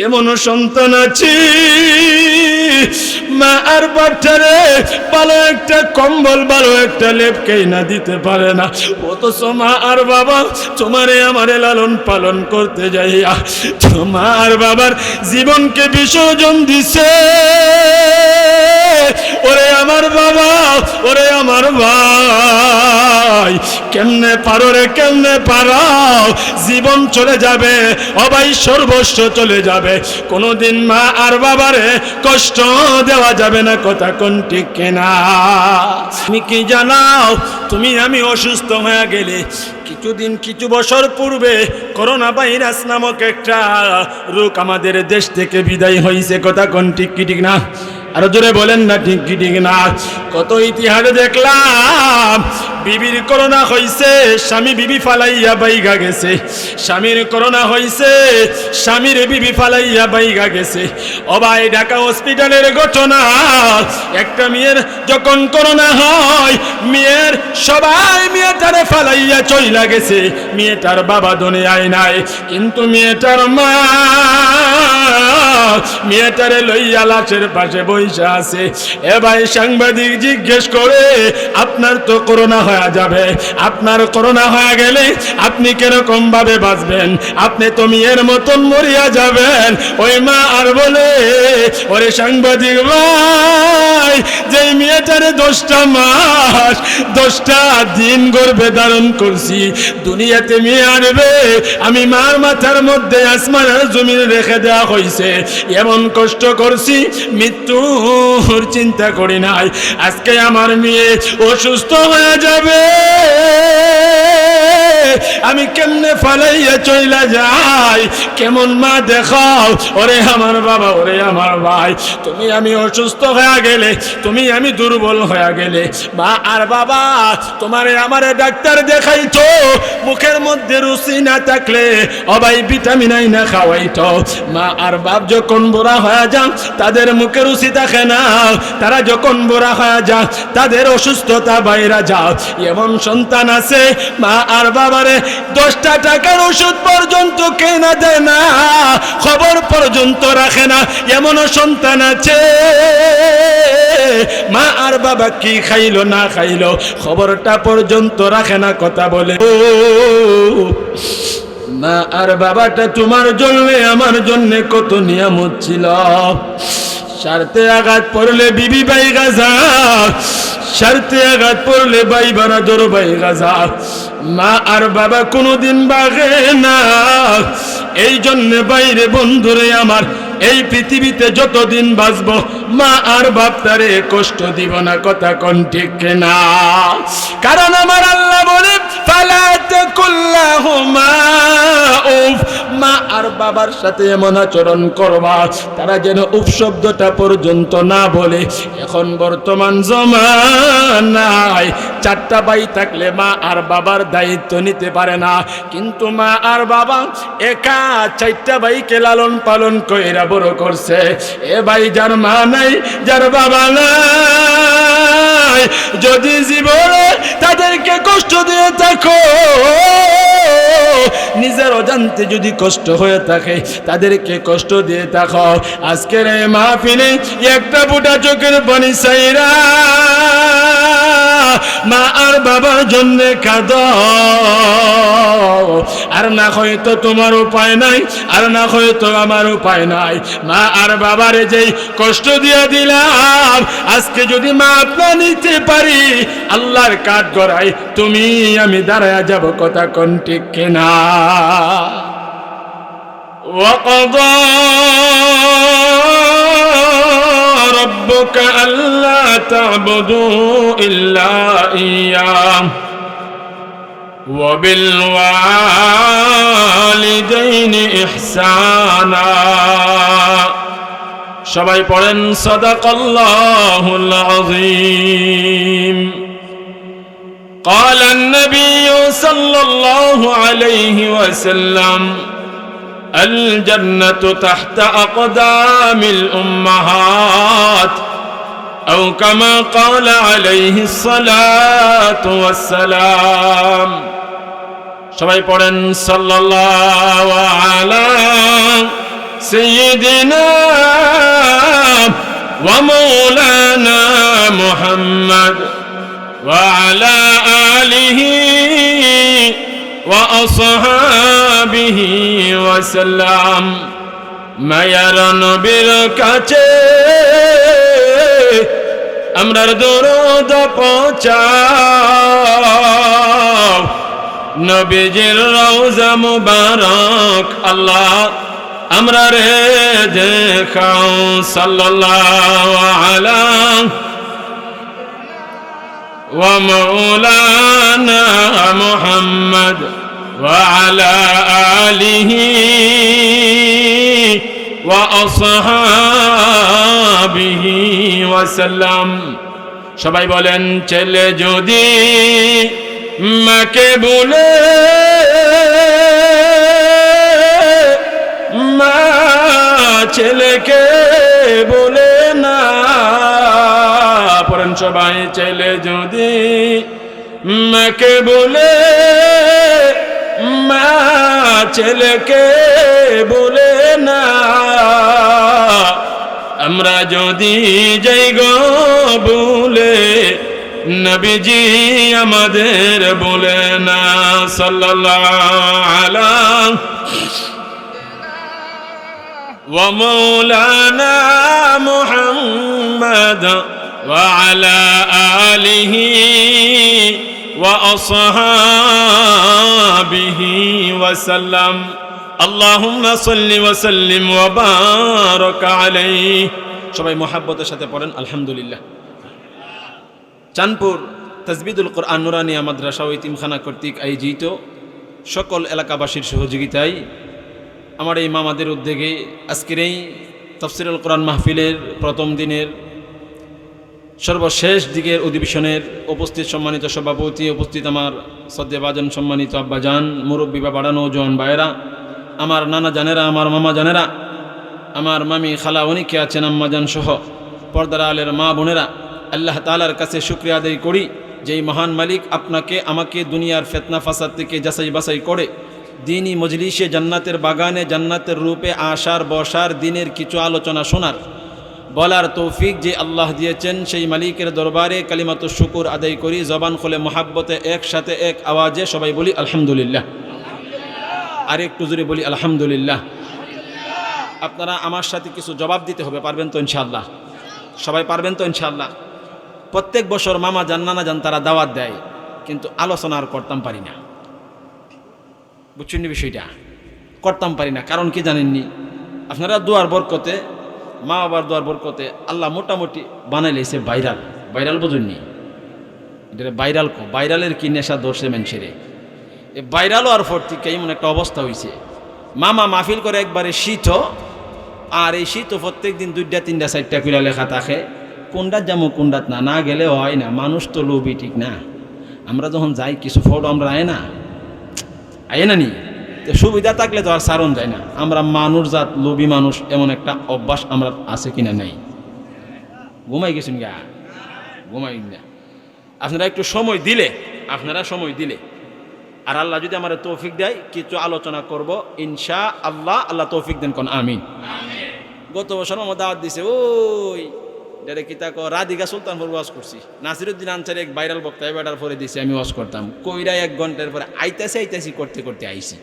এমনও সন্তান আছে মা আর বাচ্চারে ভালো একটা কম্বল ভালো একটা লেপকেই না দিতে পারে না, অথচ মা আর বাবা তোমারে আমারে লালন পালন করতে যাইয়া মা আর বাবার জীবনকে বিসর্জন দিছে। ওরে আমার বাবা, ওরে আমার ভাই, কেমনে পারো রে, কেমনে পারো? জীবন চলে যাবে, অবাই সর্বস্ব চলে যাবে, কোনোদিন মা আর বাবারে কষ্ট দেওয়া যাবে না, কথা কোন ঠিক কিনা? তুমি কি জানাও, তুমি আমি অসুস্থ হয়ে গেলে কিছুদিন কিছু বছর পূর্বে করোনা ভাইরাস নামক একটা রোগ আমাদের দেশ থেকে বিদায় হয়েছে, কথা কোন ঠিক কি ঠিক না? আরো জোরে বলেন না ঠিক কি ঠিক না? কত ইতিহাসে দেখলাম বিবির করোনা হইছে, স্বামী বিবি ফালাইয়া বাইগা গেছে, স্বামীর করোনা হইছে, স্বামীর বিবি ফালাইয়া বাইগা গেছে। অবাই ঢাকা হসপিটালের ঘটনা, একটা মেয়ের যখন করোনা হয়, মেয়ের সবাই মেয়েটারে ফালাইয়া চইলা গেছে, মেয়েটার বাবা দুনিয়ায় নাই, কিন্তু মেয়েটার মা মেয়েটারে লইয়া লাশের পাশে বইসা আছে। এ ভাই, সাংবাদিক জিজ্ঞেস করে, আপনার তো করোনা হয়ে যাবে, আপনার করোনা হয়ে গেলে আপনি কিরকম ভাবে বাঁচবেন? আপনি তো মেয়ের মতন মরিয়া যাবেন। ওই মা আর বলে, ওরে সাংবাদিক ভাই, যে মেয়েটারে 10টা মাস 10টা দিন গর্ভে ধারণ করছি, দুনিয়াতে মেয়ে আনবে, আমি মার মাথার মধ্যে আসমান আর জমিন রেখে দেওয়া হয়েছে, এমন কষ্ট করছি, মৃত্যুর চিন্তা করি নাই। আজকে আমার মেয়ে অসুস্থ হয়ে যাবে, আমি কেমনে ফালাইয়া চইলা যাই? কেমন মা দেখাও? ওরে আমার বাবা, ওরে আমার ভাই, তুমি আমি অসুস্থ হয়ে গেলে, তুমি আমি দুর্বল হয়ে গেলে, মা আর বাবা তোমারে আমারে ডাক্তার দেখাইতো, মুখের মধ্যে রুচি না থাকলে অবাই ভিটামিন আই না খাওয়াইতো। মা আর বাপ যখন বুড়া হয়ে যান, তাদের মুখে রুচি থাকে না, তারা যখন বুড়া হয়ে যান, তাদের অসুস্থতা বাইরা যাও। এমন সন্তান আছে, মা আর বাবারে 10টা টাকার ওষুধ পর্যন্ত কেনা দেয় না, খবর পর্যন্ত রাখে না। এমনও সন্তান আছে, মা আর বাবা কি খাইলো না খাইলো খবরটা পর্যন্ত রাখে না, কথা বলে। ও মা আর বাবাটা তোমার জন্য আমার জন্য কত নিয়ামত ছিল। স্বার্থে আঘাত পড়লে বিবি বাই গাজা, স্বার্থে আঘাত পড়লে ভাই বারাদর ভাই গাজা, মা আর বাবা কোনোদিন বাগে না। এই জন্য বাইরে বন্ধুরে আমার, এই পৃথিবীতে যতদিন বাঁচবো মা আর বাপটারে কষ্ট দিব না, কথা কোন ঠিক না? কারণ আমার আল্লাহ বলে, ফালা তাকুল্লাহুমা উফ, মা আর বাবার সাথে এমন আচরণ করবা তারা যেন উফ শব্দটা পর্যন্ত না বলে। এখন বর্তমান জমানায় 4টা ভাই থাকলে মা আর বাবার দায়িত্ব নিতে পারে না, কিন্তু মা আর বাবা একা 4টা ভাইকে লালন পালন কইরা বড় করছে। এ ভাই, যার মা নাই, যার বাবা নাই, যদি জীবনে তাদেরকে কষ্ট দিয়ে থাকো, নিজের অজান্তে যদি কষ্ট হয়ে থাকে, তাদেরকে কষ্ট দিয়ে থাকো, আজকের এই মাহফিলে একটা ফুটা চোখের পানি চাইরা মা আর বাবার জন্য কাঁদো। আর না হয়তো তোমার উপায় নাই, আর না হয়তো আমার উপায় নাই। মা আর বাবারে যেই কষ্ট দিয়ে দিলাম, আজকে যদি মাপ না নিতে পারি, আল্লাহর কাঠ গড়াই তুমি আমি দাঁড়ায়া যাব, কথা কোন ঠিক কিনা? ওয়াকাদা ربك ألا تعبدوا إلا إياه وبالوالدين إحسانا সবাই পড়েন সাদাকাল্লাহুল আযীম قال النبي صلى الله عليه وسلم الجنة تحت أقدام الأمهات أو كما قال عليه الصلاة والسلام সবাই পড়েন সাল্লাল্লাহু আলা سيدنا ومولانا محمد وعلى آله وأصحابه وسلم মায়ার নবীর কাছে আমরার দরুদ পৌঁছাও নবীজির রওজা মুবারক আল্লাহ আমরা রে দেখাও সাল্লাল্লাহু আলাইহি ওয়া মাওলানা মুহাম্মদ ওয়া আলা আলিহি ওয়া আসহাবিহি ওয়া সাল্লাম। সবাই বলেন ছেলে যদি মাকে বলে মা ছেলেকে বলে না। পড়েন সবাই ছেলে যদি মাকে বলে মা ছেলেকে বলে না। আমরা যদি যাই গো বলে নবীজি আমাদের বলে না সাল্লাল্লাহু আলাইহি ওয়া মাওলানা মুহাম্মদ ওয়া আলা আলিহি ওয়া আসহাবিহি ওয়া সাল্লাম। আল্লাহুম্মা সাল্লি ওয়া সাল্লিম ওয়া বারাক আলাইহি। সবাই মুহাব্বতের সাথে পড়েন আলহামদুলিল্লাহ। চাঁদপুর তাজবিদুল কোরআন নুরানিয়া মাদ্রাসা ও ইতিমখানা কর্তৃক আয়োজিত সকল এলাকাবাসীর সহযোগিতায় আমার এই মামাদের উদ্যোগে আজকের এই তাফসীরুল কোরআন মাহফিলের প্রথম দিনের সর্বশেষ দিকের অধিবেশনের উপস্থিত সম্মানিত সভাপতি, উপস্থিত আমার শ্রদ্ধেভাজন সম্মানিত আব্বাজান, মুরব্বী বা বাড়ানো জোয়ান ভাইয়েরা, আমার নানা জানেরা, আমার মামা জানেরা, আমার মামি খালা অনেকে আছেন আম্মাজান সহ পর্দার আলের মা বোনেরা, আল্লাহ তাআলার কাছে শুকরিয়া আদায় করি যেই মহান মালিক আপনাকে আমাকে দুনিয়ার ফিতনা ফাসাদ থেকে যাচাই বাছাই করে দিনই মজলিসে জান্নাতের বাগানে জান্নাতের রূপে আসার বসার দিনের কিছু আলোচনা শোনার বলার তৌফিক যে আল্লাহ দিয়েছেন, সেই মালিকের দরবারে কালিমাতুশ শুকুর আদায় করি জবান খুলে মোহাব্বতে একসাথে এক আওয়াজে সবাই বলি আলহামদুলিল্লাহ। আর একটু জোরে বলি আলহামদুলিল্লাহ। আপনারা আমার সাথে কিছু জবাব দিতে হবে, পারবেন তো ইনশাআল্লাহ? সবাই পারবেন তো ইনশাআল্লাহ? প্রত্যেক বছর মামা জান নানা জান তারা দাওয়াত দেয়, কিন্তু আলোচনা আর করতাম পারি না। বুঝছেন বিষয়টা? করতাম পারি না, কারণ কি জানেননি? আপনারা দোয়ার বরকতে, মা বাবার দোয়ার বরকতে আল্লাহ মোটামুটি বানাইলেছে ভাইরাল। ভাইরাল বুঝুননি? এটা ভাইরাল ভাইরালের কি নেশা ধরছে মানুষেরে। এই ভাইরালও আর ফোর থেকে এমন একটা অবস্থা হয়েছে, মামা মাহফিল করে একবারে শীত, আর এই শীত প্রত্যেক দিন 2টা 3টা 4টা করে লেখা থাকে, কোনটাত যাবো কোনটাত না, না গেলে হয় না। মানুষ তো লোভী, ঠিক না? আমরা যখন যাই কিছু ফটো আমরা আয় না নি, তো সুবিধা থাকলে তো আর সারণ যায় না। আমরা মানুষ জাত লোভী মানুষ, এমন একটা অভ্যাস আমরা আছে কিনা নেই? ঘুমাই গেছেন গা? ঘুমাই না। আপনারা একটু সময় দিলে, আপনারা সময় দিলে আর আল্লাহ যদি আমার তৌফিক দেয় কিছু আলোচনা করব ইনশা আল্লাহ। আল্লাহ তৌফিক দেন কোন আমিন। গত বছর আমার দাওয়াত দিছে, ওই এটা কিতা রাধিকা সুলতানপুর ওয়াজ করছি, নাসিরুদ্দিন আনসারি এক ভাইরাল বক্তা, এবার পরে দিছে আমি ওয়াজ করতাম। কইরা 1 ঘন্টার পরে আইতাছি করতে করতে আইছি।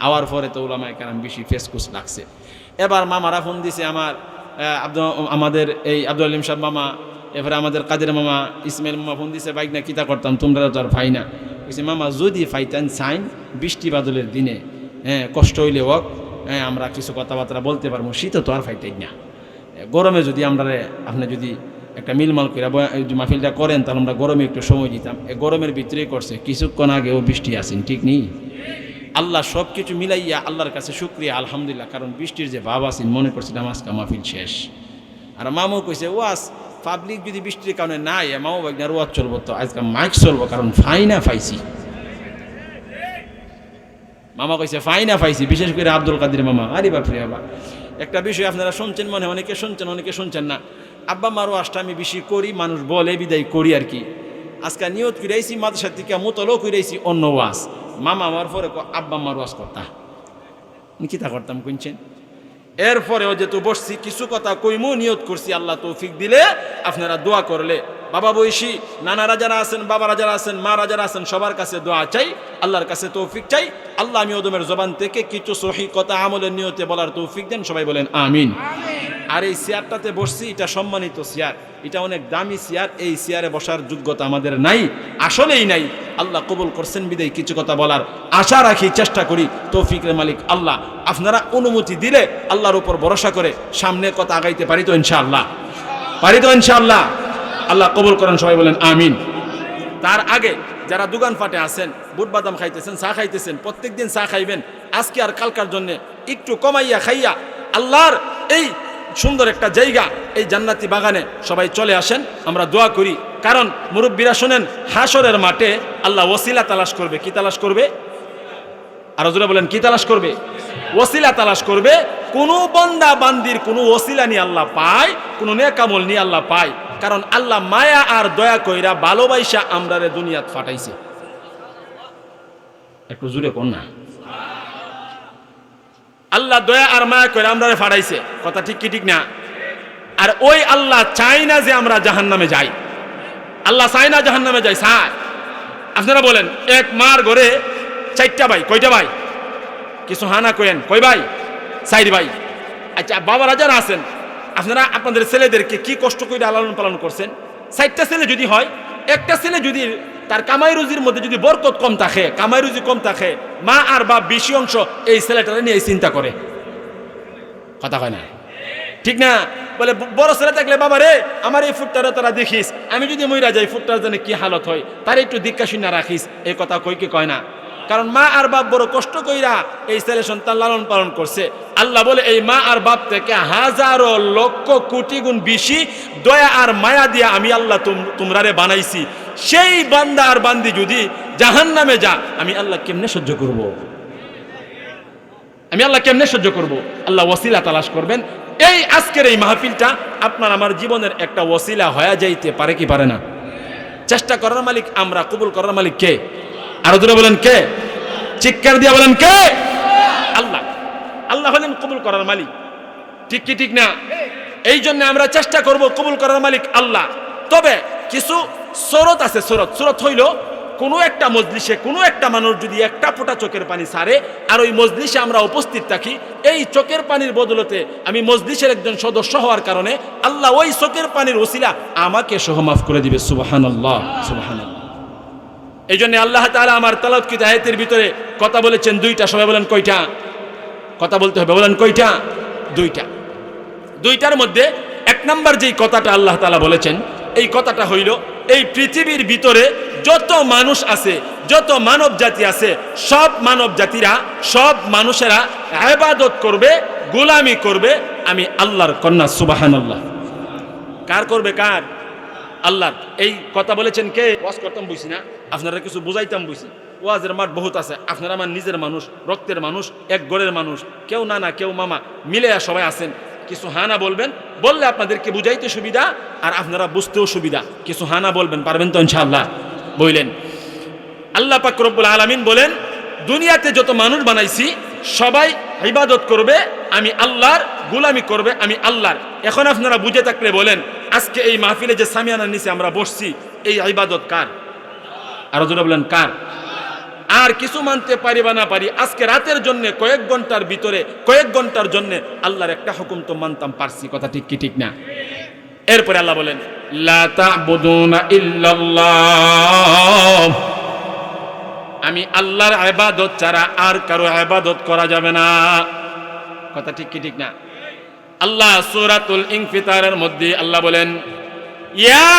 আওয়ার পরে তো উলামায়ে কেরাম বেশি ফেসকুস লাগছে। এবার মামারা ফোন দিছে, আমাদের এই আব্দুল আলিম সাহেব মামা, এবারে আমাদের কাদের মামা, ইসমাইল মামা ফোন দিছে, বাইক না কিতা করতাম, তোমরা তো আর ফাই না। বলছি মামা যদি ফাইতেন সাইন বৃষ্টি বাদলের দিনে, কষ্ট হইলে হোক, আমরা কিছু কথাবার্তা বলতে পারবো, শীতে তো আর ফাইতেই না। গরমে যদি আমরা আপনি যদি একটা মিলমাল করে মাহফিলটা করেন, তাহলে আমরা গরমে একটু সময় দিতাম। গরমের ভিতরেই করছে, কিছুক্ষণ আগেও বৃষ্টি আসেন, ঠিক নেই? আল্লাহ সব কিছু মিলাইয়া আল্লাহর কাছে শুকরিয়া আলহামদুলিল্লাহ। কারণ বৃষ্টির যে ভাব আসেন, মনে করছিলাম আজকে মাহফিল শেষ। আর মামু কইছে ওয়াজ পাবলিক যদি বৃষ্টির কারণে না মামু বাগনার ওয়াজ চলবো, তো আজকে মাইক চলবো, কারণ ফাইছি। মামা কইছে ফাইছি, বিশেষ করে আব্দুল কাদের মামা। আরে বাপরে বাবা, একটা বিষয় আপনারা শুনছেন, মনে অনেকে শুনছেন অনেকে শুনছেন না। আব্বা মারও আজটা আমি বেশি করি, মানুষ বলে বিদায় করি আর কি। আজকে নিয়ত কইরাইছি মাদ্রাসা থেকে মোতলও কইরাইছি অন্য ওয়াজ। মামা আমার পরে আব্বা মার ওয়াজ করতা, কিতা করতাম শুনছেন? এরপরেও যেহেতু বসছি কিছু কথা কইমু, নিয়ত করছি আল্লাহ তৌফিক দিলে আপনারা দোয়া করলে, বাবা বয়সী নানারা যারা আছেন, বাবারা যারা আছেন, মারা যারা আছেন, সবার কাছে দোয়া চাই, আল্লাহর কাছে তৌফিক চাই। আল্লাহ আমি ওদমের জবান থেকে কিছু সহি কথা আমলের নিয়তে বলার তৌফিক দেন, সবাই বলেন আমিন। আর এই চেয়ারটাতে বসছি, এটা সম্মানিত চেয়ার, এটা অনেক দামি চেয়ার, এই চেয়ারে বসার যোগ্যতা আমাদের নাই, আসলেই নাই। আল্লাহ কবুল করছেন বিদায় কিছু কথা বলার আশা রাখি, চেষ্টা করি। তৌফিকের মালিক আল্লাহ, আপনারা অনুমতি দিলে আল্লাহর উপর ভরসা করে সামনে কথা আগাইতে পারি তো ইনশাআল্লাহ, পারি তো ইনশাআল্লাহ। আল্লাহ কবুল করেন, সবাই বলেন আমিন। তার আগে যারা দোকান ফাটে আছেন, বুট বাদাম খাইতেছেন, চা খাইতেছেন, প্রত্যেক দিন চা খাইবেন, আজকে আর কালকার জন্য একটু কমাইয়া খাইয়া আল্লাহর এই সুন্দর একটা জায়গা, এই জান্নাতি বাগানে সবাই চলে আসেন, আমরা দোয়া করি। কারণ মুরব্বীরা শোনেন, হাসরের মাঠে আল্লাহ ওসিলা তালাশ করবে। কি তালাশ করবে? আরো জোরে বলেন, কি তালাশ করবে? ওসিলা তালাশ করবে। কোনো বান্দা বান্দির কোনো ওসিলা নিয়ে আল্লাহ পায়, কোনো নেকামল নিয়ে আল্লাহ পায়। কারণ আল্লাহ মায়া আর দয়া কইরা ভালোবাসা আমরারে দুনিয়াত ফাটাইছে। একটু জোরে কোন না, আল্লাহ দয়া আর মায়া করে আমরারে ফাটাইছে, কথা ঠিক কি ঠিক না? আর ওই আল্লাহ চাই না যে আমরা জাহান্নামে যাই। আল্লাহ চায় না জাহান্নামে যাই, চায়। আপনারা বলেন, এক মার ঘরে 4টা ভাই, কয়টা ভাই? কিছু হানা কইেন, কয় ভাই? 4 ভাই। আচ্ছা, বাবারা যারা আছেন, আপনারা আপনাদের ছেলেদেরকে কি কষ্ট করে লালন পালন করছেন? 4টা ছেলে যদি হয়, একটা ছেলে যদি তার কামাই রুজির মধ্যে যদি বরকত কম থাকে, কামাই রুজি কম থাকে, মা আর বাপ বেশি অংশ এই ছেলেটারে নিয়ে চিন্তা করে, কথা হয় না, ঠিক না? বলে বড় ছেলে থাকলে, বাবা রে আমার এই ফুটটারে তোরা দেখিস, আমি যদি মইরা যাই ফুটটার জন্য কি হালত হয়, তার একটু দীক্ষা শুনে রাখিস, এই কথা কই কি কয় না? কারণ মা আর বাপ বড় কষ্ট কইরা এই ছেলে সন্তান লালন পালন করছে। আল্লাহ বলে, এই মা আর বাপ থেকে হাজারো লক্ষ কোটি গুণ বেশি দয়া আর মায়া দিয়া আমি আল্লাহ তোমরারে বানাইছি। সেই বান্দা আর বান্দি যদি জাহান্নামে যা, আমি আল্লাহ কেমনে সহ্য করব? আমি আল্লাহ কেমনে সহ্য করব? আল্লাহ ওসিলা তালাশ করবেন। এই আজকের এই মাহফিলটা আপনার আমার জীবনের একটা ওসিলা হয়ে যাইতে পারে কি পারে না? চেষ্টা করার মালিক আমরা, কবুল করার মালিক কে? আরো দূরে বলেন কে? চিৎকার দিয়ে বলেন কে? আল্লাহ। আল্লাহ হলেন কবুল করার মালিক, ঠিক কি ঠিক না? এই জন্য আমরা চেষ্টা করব, কবুল করার মালিক আল্লাহ। তবে কিছু শরত আছে। শরত হইল, কোনো একটা মজলিসে কোনো একটা মানুষ যদি একটা ফোঁটা চোখের পানি ছাড়ে আর ওই মজলিসে আমরা উপস্থিত থাকি, এই চোখের পানির বদলতে আমি মজলিসের একজন সদস্য হওয়ার কারণে আল্লাহ ওই চোখের পানির ওসিলা আমাকে সহ মাফ করে দিবে। সুবহানাল্লাহ, সুবহানাল্লাহ। এই জন্য আল্লাহ তাআলা আমার তেলাওয়াতকৃত আয়াতের ভিতরে কথা বলেছেন 2টা। সবাই বলেন কয়টা? কথা বলতে হবে, বলেন কয়টা? 2টা। 2টার মধ্যে 1 নাম্বার যেই কথাটা আল্লাহ তাআলা বলেছেন, এই কথাটা হইল, এই পৃথিবীর ভিতরে যত মানুষ আছে, যত মানব জাতি আছে, সব মানব জাতিরা, সব মানুষেরা ইবাদত করবে, গোলামি করবে আমি আল্লাহর কন্যা। সুবহানাল্লাহ। কার করবে? কার? আল্লাহ। এই কথা বলেছেন কে? ওয়াজ করতাম বুঝছি না, আপনারা কিছু বুঝাইতাম বুঝছি। ওয়াজের মাঠ বহুত আছে, আপনারা আমার নিজের মানুষ, রক্তের মানুষ, এক ঘরের মানুষ, কেউ নানা কেউ মামা মিলে সবাই আছেন। কিছু হানা বলবেন, বললে আপনাদেরকে বুঝাইতে সুবিধা আর আপনারা বুঝতেও সুবিধা। কিছু হানা বলবেন, পারবেন তো ইনশাআল্লাহ? বললেন আল্লাহ পাক রব্বুল আলামিন বলেন, দুনিয়াতে যত মানুষ বানাইছি সবাই ইবাদত করবে আমি আল্লাহর, গোলামি করবে আমি আল্লাহর। এখন আপনারা বুঝে থাকলে বলেন, আজকে এই মাহফিলে যে সামিয়ানার নিচে আমরা বসছি, এই ইবাদত কার? আরো জোরে বলেন কার? আর কিছু মানতে পারি বা না পারি, আজকে রাতের জন্য কয়েক ঘন্টার ভিতরে, কয়েক ঘন্টার জন্য আল্লাহর একটা হুকুম তো মানতাম পারছি, কথা ঠিক কি ঠিক না? এরপরে আল্লাহ বলেন, লা তা'বুদুনা ইল্লাল্লাহ, আমি আল্লাহর ইবাদত ছাড়া আর কারো ইবাদত করা যাবে না, কথা ঠিক কি ঠিক না? আল্লাহ সূরাতুল ইনফিতারের মধ্যে আল্লাহ বলেন, ইয়া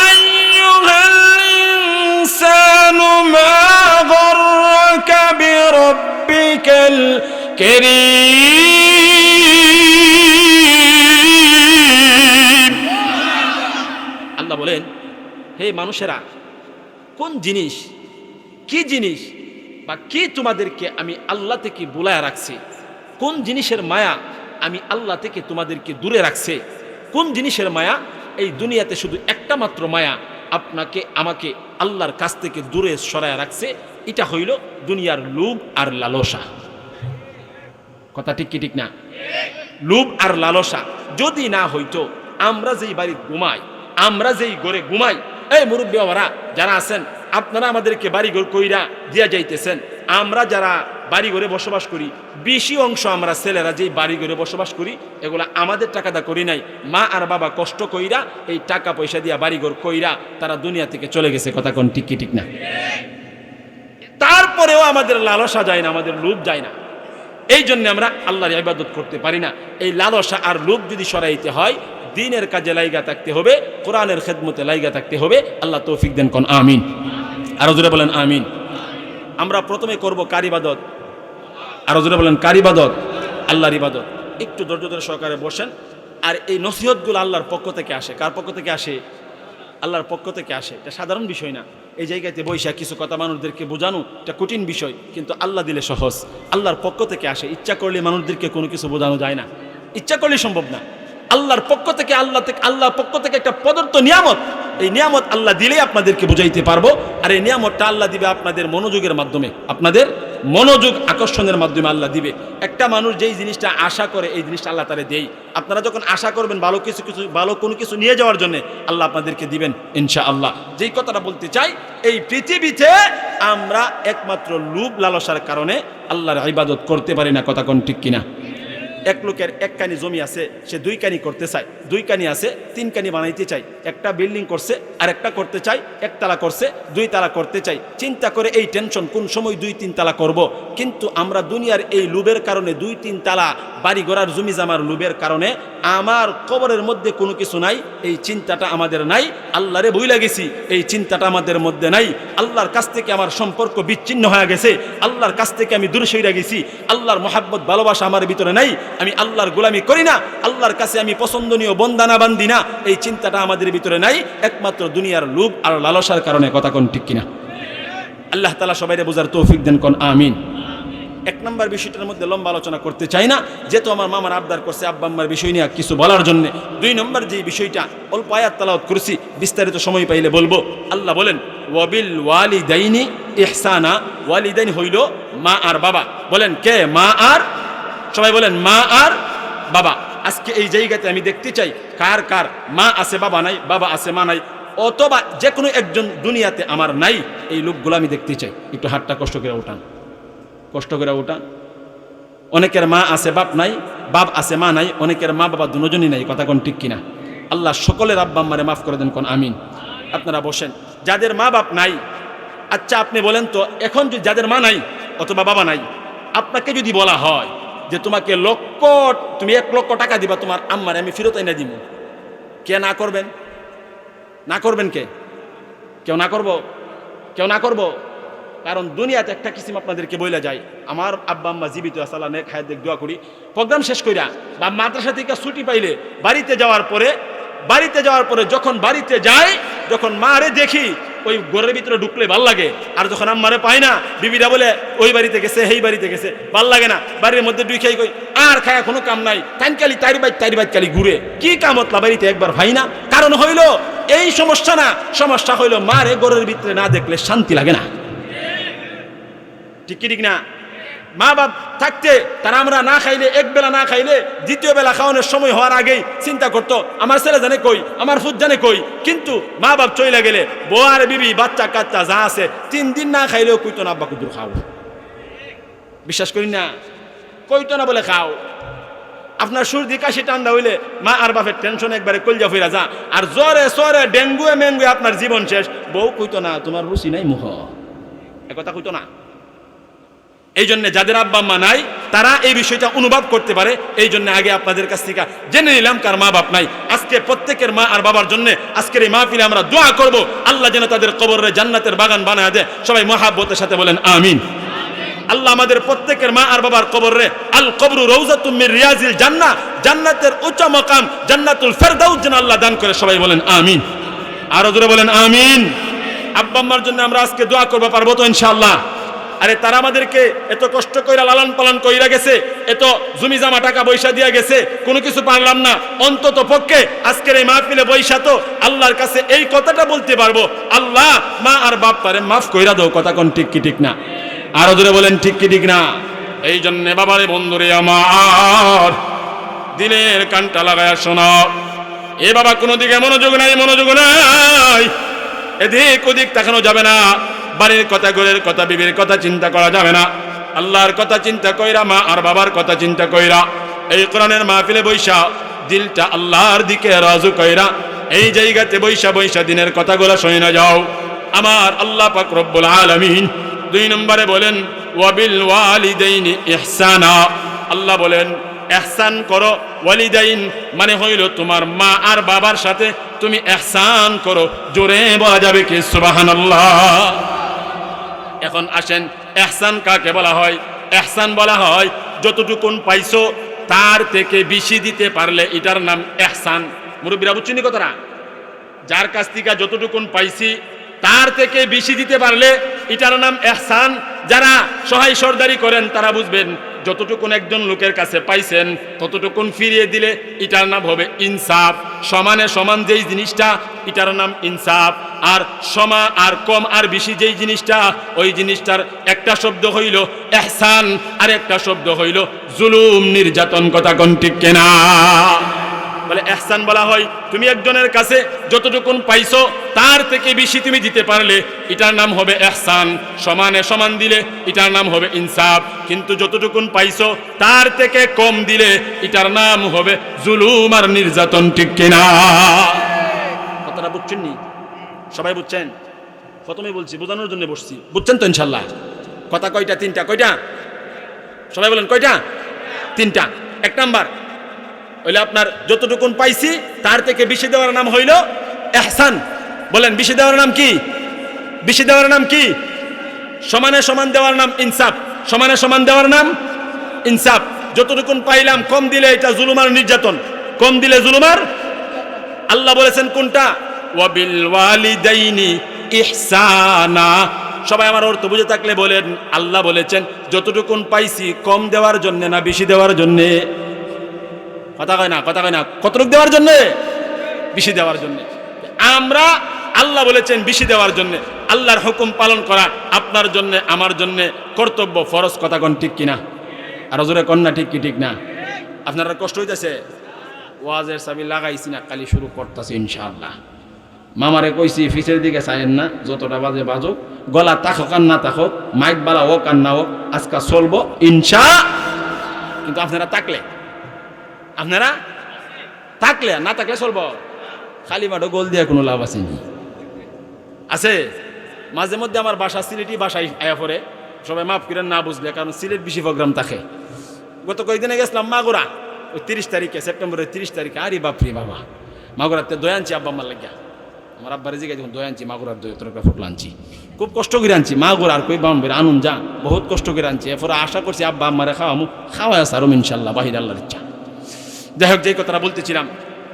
আইয়ুহাল ইনসানু মা গররাকা বিরাব্বিকাল কারীম। আল্লাহ বলেন, হে মানুষেরা, কোন জিনিস, কি জিনিস বা কি তোমাদেরকে আমি আল্লাহ থেকে বুলায় রাখছি? কোন জিনিসের মায়া আমি আল্লাহ থেকে তোমাদেরকে দূরে রাখছে? কোন জিনিসের মায়া? এই দুনিয়াতে শুধু একটা মাত্র মায়া আপনাকে আমাকে আল্লাহর কাছ থেকে দূরে সরায় রাখছে, এটা হইল দুনিয়ার লোভ আর লালসা, কথা ঠিক কি ঠিক না? লোভ আর লালসা যদি না হইতো, আমরা যেই বাড়ি ঘুমাই, আমরা যেই ঘরে ঘুমাই, এই মুরব্বী বাবারা যারা আছেন, আপনারা আমাদেরকে বাড়িঘর কইরা দিয়া যাইতেছেন। আমরা যারা বাড়ি ঘরে বসবাস করি, বেশি অংশ আমরা ছেলেরা যেই বাড়ি ঘরে বসবাস করি, এগুলা আমাদের টাকাটা করি নাই, মা আর বাবা কষ্ট কইরা এই টাকা পয়সা দিয়া বাড়িঘর কইরা তারা দুনিয়া থেকে চলে গেছে। কথা কোন ঠিক কি ঠিক না? তারপরেও আমাদের লালসা যায় না, আমাদের লোভ যায় না। এই জন্য আমরা আল্লাহর ইবাদত করতে পারি না। এই লালসা আর লোভ যদি সরাইতে হয়, দ্বীনের কাজে লাইগা থাকতে হবে, কোরআনের খেদমতে লাইগা থাকতে হবে। আল্লাহ তৌফিক দেন, কোন আমিন। আরো জোরে বলেন আমিন। আমরা প্রথমে করব কার ইবাদত? আরো জোরে বলেন কার ইবাদত? আল্লাহর ইবাদত। একটু ধৈর্য ধরে সহকারে বসেন। আর এই নসিহতগুলো আল্লাহর পক্ষ থেকে আসে। কার পক্ষ থেকে আসে? আল্লাহর পক্ষ থেকে আসে। এটা সাধারণ বিষয় না। এই জায়গাতে বৈশা কিছু কথা মানুষদেরকে বোঝানো এটা কঠিন বিষয়, কিন্তু আল্লাহ দিলে সহজ। আল্লাহর পক্ষ থেকে আসে। ইচ্ছা করলে মানুষদেরকে কোনো কিছু বোঝানো যায় না, ইচ্ছা করলে সম্ভব না। আল্লাহর পক্ষ থেকে, আল্লাহর পক্ষ থেকে একটা প্রদত্ত নিয়ামত। এই নিয়ামত আল্লাহ দিলেই আপনাদেরকে বুঝাইতে পারবো। আর এই নিয়ামতটা আল্লাহ দিবে আপনাদের মনোযোগের মাধ্যমে, আপনাদের মনোযোগ আকর্ষণের মাধ্যমে আল্লাহ দিবে। একটা মানুষ যেই জিনিসটা আশা করে, এই জিনিসটা আল্লাহ তারে দেয়। আপনারা যখন আশা করবেন ভালো কোনো কিছু নিয়ে যাওয়ার জন্য, আল্লাহ আপনাদেরকে দিবেন ইনশাআল্লাহ। যেই কথাটা বলতে চাই, এই পৃথিবীতে আমরা একমাত্র লোভ লালসার কারণে আল্লাহর ইবাদত করতে পারি না। কথা কোন ঠিক কিনা? এক লোকের এক কানি জমি আছে, সে 2 কানি করতে চায়। 2 কানি আছে, 3 কানি বানাইতে চাই। একটা বিল্ডিং করছে, আর একটা করতে চাই। 1 তালা করছে, 2 তালা করতে চাই। চিন্তা করে এই টেনশন, কোন সময় 2-3 তালা করব। কিন্তু আমরা দুনিয়ার এই লোভের কারণে 2-3 তালা বাড়ি গড়ার জমি জামার লোভের কারণে আমার কবরের মধ্যে কোনো কিছু নাই, এই চিন্তাটা আমাদের নাই। আল্লাহরে ভুইলা গেছি, এই চিন্তাটা আমাদের মধ্যে নাই। আল্লাহর কাছ থেকে আমার সম্পর্ক বিচ্ছিন্ন হয়ে গেছে, আল্লাহর কাছ থেকে আমি দূরে সরে গেছি। আল্লাহর মহাব্বত ভালোবাসা আমার ভিতরে নাই, আমি আল্লাহর গোলামি করি না, আল্লাহর কাছে আমি পছন্দনীয় বন্দানা বান্দি না, এই চিন্তাটা আমাদের ভিতরে নাই। একমাত্র দুনিয়ার লোভ আর লালসার কারণে। কথা কোন ঠিক কিনা? আল্লাহ তাআলা সবাইকে বোঝার তৌফিক দেন, কোন আমিন। 1 নম্বর বিষয়টার মধ্যে লম্বা আলোচনা করতে চাই না, যেহেতু আমার মামার আবদার করছে আব্বা আম্মার বিষয় নিয়ে কিছু বলার জন্য। 2 নম্বর যে বিষয়টা অল্প আয়াত তেলাওয়াত করেছি, বিস্তারিত সময় পাইলে বলবো। আল্লাহ বলেন ওয়াবিল ওয়ালিদাইনি ইহসানা। ওয়ালিদাইন হইল মা আর বাবা। বলেন কে? মা আর, সবাই বলেন মা আর বাবা। আজকে এই জায়গাতে আমি দেখতে চাই কার কার মা আছে বাবা নাই, বাবা আছে মা নাই, অথবা যে কোনো একজন দুনিয়াতে আমার নাই, এই লোকগুলো আমি দেখতে চাই। একটু হাতটা কষ্ট করে উঠান, কষ্ট করে উঠান। অনেকের মা আছে বাপ নাই, বাপ আছে মা নাই, অনেকের মা বাবা দুজনই নাই। কথা কোন ঠিক কিনা? আল্লাহ সকলের আব্বা আম্মারে মাফ করে দেন, কোন আমিন। আপনারা বসেন। যাদের মা বাপ নাই, আচ্ছা আপনি বলেন তো, এখন যদি যাদের মা নাই অথবা বাবা নাই, আপনাকে যদি বলা হয় যে তোমাকে তুমি 1 লক্ষ টাকা দিবা তোমার আম্মারে, আমি ফেরত এনে দিব, কে না করবেন? না করবেন কে? কেউ না করব? কেউ না করব? কারণ দুনিয়াতে একটা কিসিম আপনাদেরকে বইলা যায়, আমার আব্বা আম্মা জীবিত আছে, আল্লাহ নেক হায়াত দেখ, দোয়া করি। প্রোগ্রাম শেষ কইরা বা মাদ্রাসা থেকে ছুটি পাইলে বাড়িতে যাওয়ার পরে যখন বাড়িতে যাই, যখন মারে দেখি ওই ঘরের ভিতরে ঢুকলে ভাল লাগে, আর যখন আম্মারে পাই না, বিবিরা বলে ওই বাড়িতে গেছে, এই বাড়িতে গেছে, ভাল লাগে না, বাড়ির মধ্যে দুই খাই কই আর খায়া কোনো কাম নাই, কালি তারি বাইত খালি ঘুরে, কি কাম হতলা বাড়িতে একবার ভাই না। কারণ হইল এই সমস্যা না, সমস্যা হইল মারে ঘরের ভিতরে না দেখলে শান্তি লাগে না। ঠিক কি ঠিক না? মা বাপ থাকতে তারা আমরা না খাইলে, 1 বেলা না খাইলে 2য় বেলা খাওয়ানোর সময় হওয়ার আগেই চিন্তা করতো আমার ছেলে জানে কই, আমার ফুট জানে কই। কিন্তু মা বাপ চইলা গেলে বউ আর বিবি বাচ্চা কাচ্চা যা আছে 3 দিন না খাইলেও কইতো না আব্বা কুদুর খাও। বিশ্বাস করি না, কইতো না বলে খাও। আপনার সর্দি কাশি ঠান্ডা হইলে মা আর বাপের টেনশন একবারে কলজা ফিরা যা, আর জ্বরে সরে ডেঙ্গুয়ে মেঙ্গুয়ে আপনার জীবন শেষ। বউ কইতো না তোমার রুচি নাই মুখ, একথা কইতো না। এই জন্য যাদের আব্বা আম্মা নাই তারা এই বিষয়টা অনুভব করতে পারে। এই জন্য আগে আপনাদের কাছ থেকে জেনে নিলাম কার মা বাপ নাই। আজকে প্রত্যেকের মা আর বাবার জন্য আজকের এই মাহফিলে আমরা দোয়া করব, আল্লাহ যেন তাদের কবরে জান্নাতের বাগান বানায় দেয়। সবাই মহাব্বতের সাথে বলেন আমিন। আল্লাহ আমাদের প্রত্যেকের মা আর বাবার কবরে আল কবরু রাউযাতুম মির রিয়াজিল জান্নাহ, জান্নাতের উচ্চ মাকাম জান্নাতুল ফেরদাউস যেন আল্লাহ দান করে। সবাই বলেন আমিন, আরো জোরে বলেন আমিন। আব্বা আম্মার জন্য আমরা আজকে দোয়া করব, পারবো তো ইনশাআল্লাহ? আরে তারা আমাদেরকে এত কষ্ট কইরা লালন পালন কইরা গেছে, এত জমি জামা টাকা পয়সা দিয়া গেছে, কোনো কিছু পারলাম না। অন্তত পক্ষে আজকের এই মাহফিলে বৈশা তো আল্লাহর কাছে এই কথাটা বলতে পারবো, আল্লাহ মা আর বাপ তারে মাফ কইরা দাও। কথা কোন ঠিক কি ঠিক না? আরো জোরে বলেন ঠিক কি ঠিক না? এই জন্য বাবারে বন্ধুরে আমার, দিলের কানটা লাগায়া শোনো। এ বাবা কোনো দিকে মনোযোগ নাই, মনোযোগ নাই, এদিক ওদিক তাকানো যাবে না। বাড়ির কথা, ঘরের কথা, বিবির কথা চিন্তা করা যাবে না। আল্লাহর কথা চিন্তা কইরা, মা আর বাবার কথা চিন্তা কইরা এই কোরআনের মাহফিলে বৈশা দিলটা আল্লাহর দিকে রাজু কইরা এই জায়গাতে বৈশা বৈশা দিনের কথাগুলো শুনে না যাও। আমার আল্লাহ পাক রব্বুল আলামিন 2 নম্বরে বলেন ওয়াবিল ওয়ালিদাইনি ইহসানা। আল্লাহ বলেন ইহসান করো। ওয়ালিদাইন মানে হইল তোমার মা আর বাবার সাথে তুমি ইহসান করো। জোরে বলা যাবে কি সুবহানাল্লাহ? এখন আসেন, ইহসান কাকে বলা হয়? ইহসান বলা হয় যতটুকুন পাইছো তার থেকে বেশি দিতে পারলে এটার নাম ইহসান। মুরব্বিরা বুঝছেন কথাটা? যার কাছ থেকে যতটুকুন পাইছি তার থেকে বেশি দিতে পারলে এটার নাম ইহসান। যারা সহায় সরদারি করেন তারা বুঝবেন যতটুকুন একজন লোকের কাছে পাইছেন ততটুকুন ফিরিয়ে দিলে এটার নাম হবে ইনসাফ। সমানে সমান যেই জিনিসটা এটার নাম ইনসাফ। আর সমান আর কম আর বেশি যেই জিনিসটা ওই জিনিসটার একটা শব্দ হইল ইহসান আর একটা শব্দ হইল জুলুম, নির্যাতন। কথা কোন ঠিক কিনা? বলে ইহসান বলা হয় তুমি একজনের কাছে যতটুকুন পাইছো তার থেকে বেশি তুমি দিতে পারলে এটার নাম হবে ইহসান। সমানে সমান দিলে এটার নাম হবে ইনসাফ। কিন্তু যতটুকুন পাইছো তার থেকে কম দিলে এটার নাম হবে জুলুম আর নির্যাতন। ঠিক কিনা? কথাটা বুঝছেন নি? সবাই বুঝছেন? প্রথমে বলছি, বোঝানোর জন্য বসছি। বুঝছেন তো ইনশাল্লাহ? কথা কয়টা? 3টা। কয়টা? সবাই বলেন কয়টা? 3টা। 1 নাম্বার হইলে আপনার যতটুকুন পাইছি তার থেকে বেশি দেওয়ার নাম হইল ইহসান। বলেন বেশি দেওয়ার নাম কি? বেশি দেওয়ার নাম কি? সমানে সমান দেওয়ার নাম ইনসাফ। সমানে সমান দেওয়ার নাম ইনসাফ। যতটুকুন পাইলাম কম দিলে এটা জুলুম আর নির্যাতন। কম দিলে জুলুম আর। আল্লাহ বলেছেন কোনটা? ওয়াবিল ওয়ালিদাইনি ইহসানা। সবাই আমার অর্থ বুঝে থাকলে বলেন আল্লাহ বলেছেন যতটুকুন পাইছি কম দেওয়ার জন্য না বেশি দেওয়ার জন্যে? কথা কয় না, কথা কয় না। কতটুকু দেওয়ার জন্য? বেশি দেওয়ার জন্য। আমরা আল্লাহ বলেছেন বেশি দেওয়ার জন্য। আল্লাহর হুকুম পালন করা আপনার জন্য আমার জন্য কর্তব্য, ফরজ। কথা কোন ঠিক কিনা? আর জোরে কন্যা ঠিক কি ঠিক না? আপনারা কষ্ট হইতেছে? ওয়াজের চাবি লাগাইছি না, কালি শুরু করতেছি ইনশাআল্লাহ। মামারে কইছি ফিসের দিকে চাইেন না, যতটা বাজে বাজুক, গলা তাকক আর না তাকক, মাইক বালা হোক আর না হোক, আজকা চলবো ইনশা। কিন্তু আপনারা থাকলে না থাকলে চলবো। খালি মাঠো গোল দিয়ে কোনো লাভ আসেনি। আছে মাঝে মধ্যে আমার বাসা সিলেটি বাসায় আয়া পরে, সবাই মাফ করেন না বুঝলে, কারণ সিলেট বেশি প্রোগ্রাম থাকে। গত কয়েকদিনে গেছিলাম মাগুরা, ওই 30 তারিখে, সেপ্টেম্বরের 30 তারিখে। আরে বাপরে বাবা, মাগুরাতে দই আনছি আব্বা আমার লাগিয়া। আমার আব্বারে জিগাই যখন দই আনছি, মাগুরার দই তোর ফুটলা আনছি, খুব কষ্ট করে আনছি। মাগুরার কই বামবের আনুন যা, বহুত কষ্ট করে আনছি। এরপরে আশা করছি আব্বা আমারে খাওয়াই আসারম ইনশাল্লাহ, বাহির আল্লাহর ইচ্ছা। যাই হোক, যেই কথাটা বলতেছিলাম,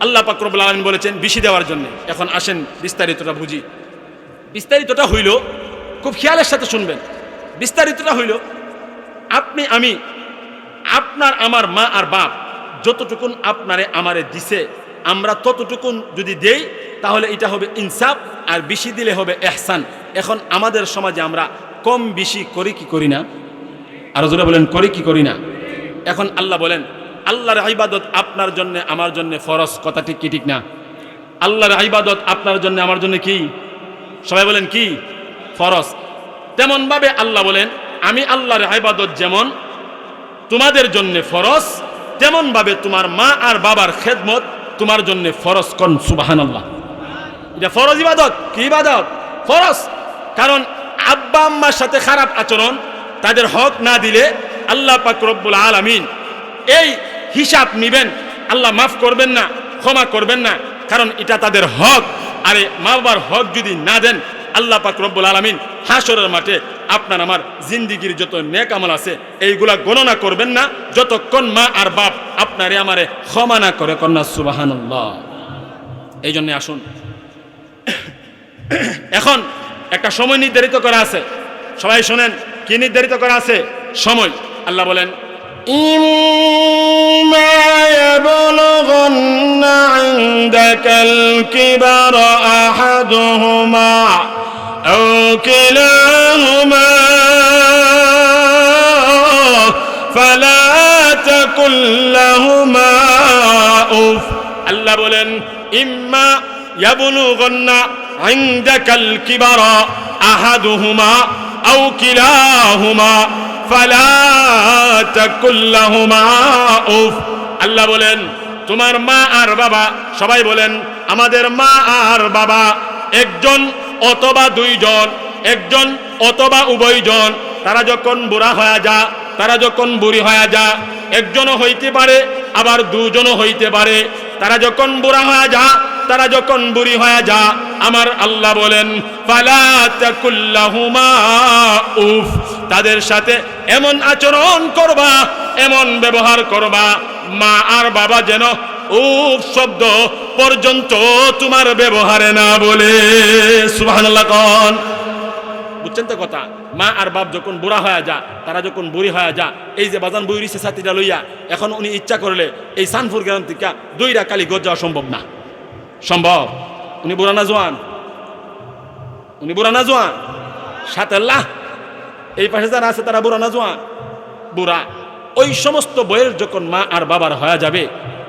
আল্লাহ পাক রব্বুল আলামিন বলেছেন বেশি দেওয়ার জন্য। এখন আসেন বিস্তারিতটা বুঝি। বিস্তারিতটা হইল, খুব খেয়ালের সাথে শুনবেন। বিস্তারিতটা হইল আপনি আমি, আপনার আমার মা আর বাপ যতটুকুন আপনারে আমারে দিছে, আমরা ততটুকুন যদি দেই তাহলে এটা হবে ইনসাফ, আর বেশি দিলে হবে ইহসান। এখন আমাদের সমাজে আমরা কম বেশি করি কি করি না? আর জোরে বলেন করি কি করি না? এখন আল্লাহ বলেন আল্লাহর ইবাদত আপনার জন্য আমার জন্য ফরজ। কথা ঠিক কি ঠিক না? আল্লাহর ইবাদত আপনার জন্য আমার জন্য কি? সবাই বলেন কি? ফরজ। তেমন ভাবে আল্লাহ বলেন আমি আল্লাহর ইবাদত যেমন তোমাদের জন্য ফরজ, তেমন ভাবে তোমার মা আর বাবার খেদমত তোমার জন্য ফরজ। কোন সুবহানাল্লাহ? এটা ফরজ ইবাদত। কি ইবাদত? ফরজ। কারণ আব্বা আম্মার সাথে খারাপ আচরণ, তাদের হক না দিলে আল্লাহ পাক রব্বুল আলামিন এই হিসাব নিবেন। আল্লাহ মাফ করবেন না, ক্ষমা করবেন না, কারণ এটা তাদের হক। আরে মা বাবার হক যদি না দেন, আল্লাহ পাক রব্বুল আলামিন হাসরের মাঠে আপনার আমার জিন্দিগির যত নেক আমল আছে এইগুলা গণনা করবেন না, যতক্ষণ মা আর বাপ আপনারে আমারে ক্ষমা না করে। কন্যা সুবহানাল্লাহ। এই জন্য আসুন, এখন একটা সময় নির্ধারিত করা আছে। সবাই শোনেন, কি নির্ধারিত করা আছে? সময়। আল্লাহ বলেন إما يبلغن عندك الكبر أحدهما أو كلاهما فلا تقل لهما উফ আল্লাহ বলেন ইম্মা ইয়াবলুগান্না ইনদাকাল কিবারা আহাদুহুমা আও কিলাহুমা ফালা তাকুল লাহুমা উফ আল্লাহ বলেন তোমার মা আর বাবা সবাই বলেন আমাদের মা আর বাবা একজন অথবা দুইজন একজন অথবা উভয়জন তারা যখন বুড়া হয়ে যা তারা যখন বুড়ি হয়ে যা একজনও হইতে পারে আবার দুজনও হইতে পারে তারা যখন বুড়া হয়ে যা তারা যখন বুড়ি হয়ে যা আমার আল্লাহ বলেন ফালা তাকুল লাহুমা উফ তাদের সাথে এমন আচরণ করবা এমন ব্যবহার করবা মা আর বাবা যেন উফ শব্দ পর্যন্ত তোমার ব্যবহারে না বলে সুবহানাল্লাহ কোন বুঝছেন তো কথা মা আর বাপ যখন বুড়া হয়ে যা তারা যখন বুড়ি হয়ে যা এই যে বাজান বইরিছে ছাতিটা লইয়া এখন উনি ইচ্ছা করলে এই সানপুর গ্রাম থেকে 2টা কালীগঞ্জ যাওয়া সম্ভব না সম্ভব উনি বুড়া না জোয়ান উনি বুড়া না জোয়ান সাথে আল্লাহ এই পাশে যারা আছে তারা বুড়া না জোয়ান বুড়া ওই সমস্ত বয়স যখন মা আর বাবার হয়ে যাবে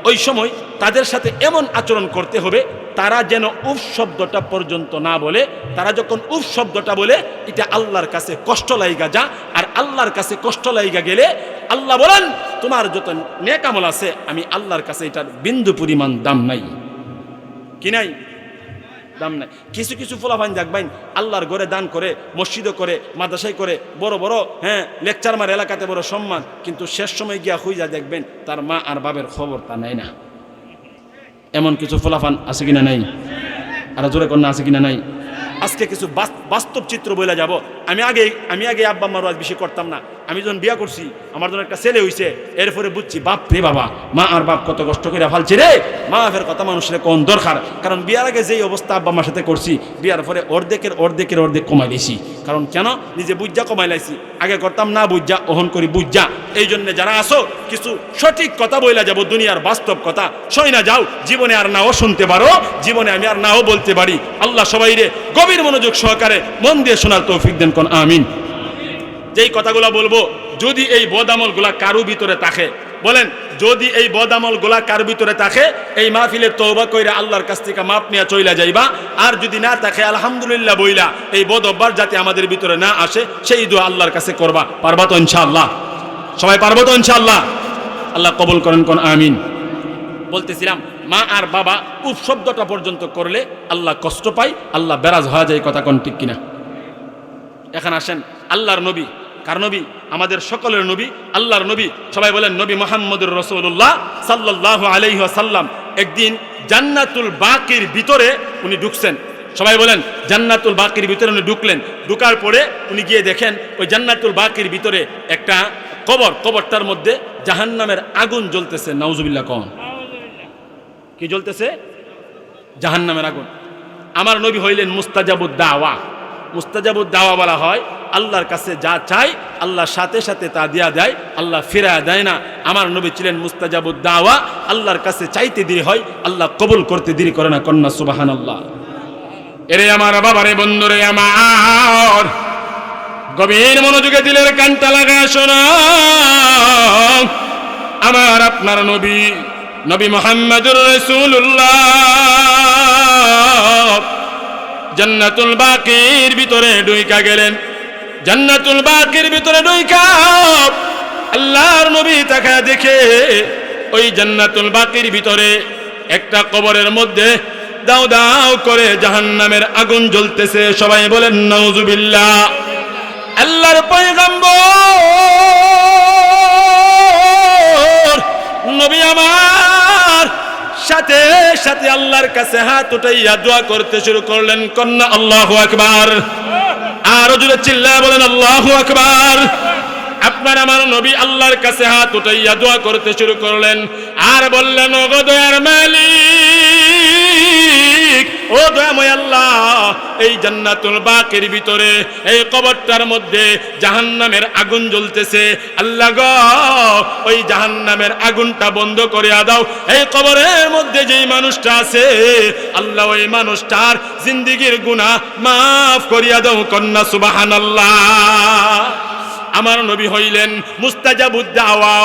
ওই সময় তাদের সাথে এমন আচরণ করতে হবে তারা যেন উফ শব্দটা পর্যন্ত না বলে তারা যখন উফ শব্দটা বলে এটা আল্লাহর কাছে কষ্ট লাইগা যা আর আল্লাহর কাছে কষ্ট লাইগা গেলে আল্লাহ বলেন তোমার যত নেক আমল আছে আমি আল্লাহর কাছে এটার বিন্দু পরিমাণ দাম নাই কি নাই দাম নাই কিছু কিছু ফলাফান দেখবেন আল্লাহর ঘরে দান করে মসজিদও করে মাদ্রাসায় করে বড় বড় লেকচার মার এলাকাতে বড় সম্মান কিন্তু শেষ সময় গিয়া হইয়া দেখবেন তার মা আর বাবের খবর তা নেয় না এমন কিছু ফলাফান আছে কিনা নাই আর জোরে কন্যা আছে কিনা নাই আজকে কিছু বাস্তব চিত্র বইলা যাব আমি আগে আব্বা আম্মার ওয়াজ বেশি করতাম না আমি যখন বিয়া করছি আমার যখন একটা ছেলে হইছে এরপরে বুঝছি বাপ রে বাবা মা আর বাপ কত কষ্ট করে ফালছে রে মা বাপের কথা মানুষের কোন দরকার কারণ বিয়ার আগে যেই অবস্থা আব্বা আমার সাথে করছি বিয়ার পরে অর্ধেক কমাই দিয়েছি কারণ কেন নিজে বুঝা কমাই লাইছি আগে করতাম না বুঝা ওহন করি বুঝা এই জন্য যারা আসো কিছু সঠিক কথা বইলা যাব দুনিয়ার বাস্তব কথা সই না যাও জীবনে আর নাও শুনতে পারো জীবনে আমি আর নাও বলতে পারি আল্লাহ সবাই রে গভীর মনোযোগ সহকারে মন দিয়ে শোনার তৌফিক দেন কোন আমিন যেই কথাগুলো বলবো যদি এই বদামলগুলা কারো ভিতরে থাকে বলেন যদি এই বদামলগুলা কারো ভিতরে থাকে এই মাহফিলে তওবা কইরা আল্লাহর কাছ থেকে মাপ নিয়া চইলা যাইবা আর যদি না থাকে আলহামদুলিল্লাহ বইলা এই বদ অভ্যাস যাতে আমাদের ভিতরে না আসে সেই দোয়া আল্লাহর কাছে করবা পারবা তো ইনশাআল্লাহ সবাই পারবো তো ইনশাআল্লাহ আল্লাহ কবুল করেন কোন আমিন বলতেছিলাম মা আর বাবা উফ শব্দটা পর্যন্ত করলে আল্লাহ কষ্ট পায় আল্লাহ বেরাজ হয়ে যায় কথা কোন ঠিক কিনা এখন আসেন আল্লাহর নবী কার নবী আমাদের সকলের নবী আল্লাহর নবী সবাই বলেন নবী মুহাম্মদুর রাসূলুল্লাহ সাল্লাল্লাহু আলাইহি ওয়াসাল্লাম একদিন জান্নাতুল বাকির ভিতরে উনি ঢুকছেন সবাই বলেন জান্নাতুল বাকির ভিতরে উনি ঢুকলেন ঢুকার পরে উনি গিয়ে দেখেন ওই জান্নাতুল বাকির ভিতরে একটা কবরটার মধ্যে জাহান্নামের আগুন জ্বলতেছে নাউজুবিল্লাহ কোন কি জ্বলতেছে জাহান্নামের আগুন আমার নবী হইলেন মুস্তাজাবুদ দাওয়া বলা হয় আল্লাহর কাছে যা চাই আল্লাহ সাথে সাথে তা দিয়া দেয় আল্লাহ ফিরায়া দেয় না আমার নবী ছিলেন মুস্তাজাবুদ দাওয়া আল্লাহর কাছে চাইতে দেরি হয় আল্লাহ কবুল করতে দেরি করে না কন্যা সুবহানাল্লাহ এরে আমার বাবারে বন্ধুরে আমার গভীর মনোযোগে দিলের কানটা লাগায় শোনো আমার আপনার নবী মুহাম্মদুর রাসূলুল্লাহ জান্নাতুল বাকির ভিতরে ঢুইকা গেলেন জান্নাতুল বাকির ভিতরে ঢুইকা আল্লাহর নবী তাকায় দেখে ওই জান্নাতুল বাকির ভিতরে একটা কবরের মধ্যে দাও দাও করে জাহান্নামের আগুন জ্বলতেছে সবাই বলেন নাউজুবিল্লাহ আল্লাহর পয়গম্বর নবী আমার সাথে সাথে আল্লাহর কাছে হাত উঠাইয়া দোয়া করতে শুরু করলেন কন্যা আল্লাহু আকবার আর জোরে চিল্লায়া বলেন আল্লাহু আকবার আপনার আমার নবী আল্লাহর কাছে হাত উঠাইয়া দোয়া করতে শুরু করলেন আর বললেন ও দয়ার মালিক ও দয়াময় আল্লাহ এই জান্নাতুল বাকির ভিতরে এই কবরটার মধ্যে জাহান্নামের আগুন জ্বলতেছে আল্লাহ গো ওই জাহান্নামের আগুনটা বন্ধ করে দাও এই কবরের মধ্যে যেই মানুষটা আছে আল্লাহ ওই মানুষটার জিন্দেগীর গুনাহ maaf করিয়া দাও কন্যা সুবহানাল্লাহ আমার নবী হইলেন মুস্তাজাবুদ দাওয়া।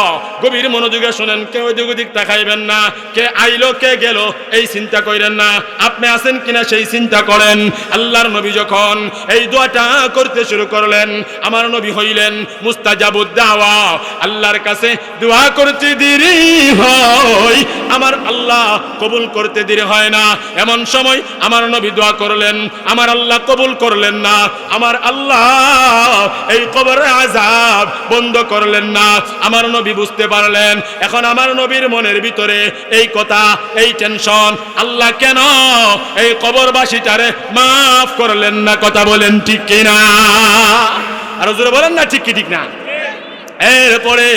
গভীর মনোযোগে শুনেন, কেউ এদিক ওদিক তাকাইবেন না, কে আইলো কে গেল এই চিন্তা করেন না, আপনি আছেন কিনা সেই চিন্তা করেন। আল্লাহর নবী যখন এই দোয়াটা করতে শুরু করলেন, আমার নবী হইলেন মুস্তাজাবুদ দাওয়া। আল্লাহর কাছে দোয়া করতে দেরি হয়, আমার আল্লাহ কবুল করতে দেরি হয় না। এমন সময় আমার নবী দোয়া করলেন, আমার আল্লাহ কবুল করলেন না, আমার আল্লাহ এই কবরের আযাব বন্ধ করলেন না। আমার নবী বুঝতে পারলেন এখন আমার নবীর মনের ভিতরে এই কথা, এই টেনশন, আল্লাহ কেন এই কবরবাসীটারে মাফ করলেন না? কথা বলেন ঠিক কিনা? আর জোরে বলেন না ঠিক কি ঠিক না? এরপরে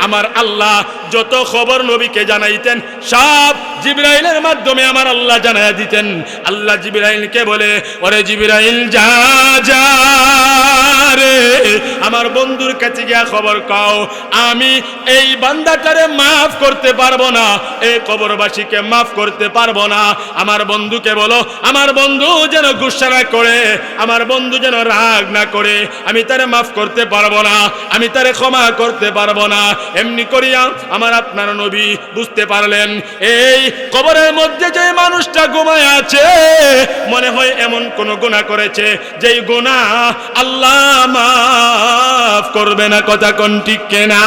আমার আল্লাহ যত খবর নবীকে জানাইতেন সব জিবরাইলের মাধ্যমে আমার আল্লাহ জানাইয়া দিতেন। আল্লাহ জিবরাইলকে বলে, ওরে জিবরাইল যা যা রে আমার বন্ধুর কাছে গিয়া খবর কও, আমি এই বান্দাটারে মাফ করতে পারবো না, এই কবরবাসীকে মাফ করতে পারবো না। আমার বন্ধুকে বলো, আমার বন্ধু যেন গুসা না করে, আমার বন্ধু যেন রাগ না করে, আমি তারে মাফ করতে পারবো না, আমি তারে ক্ষমা করতে পারবো না। এমনি করিয়া আমার আপনার নবী বুঝতে পারলেন এই কবরের মধ্যে যে মানুষটা ঘুমায় আছে মনে হয় এমন কোন গুনাহ করেছে যেই গুনাহ আল্লাহ মাফ করবে না। কথা কোন ঠিক কিনা?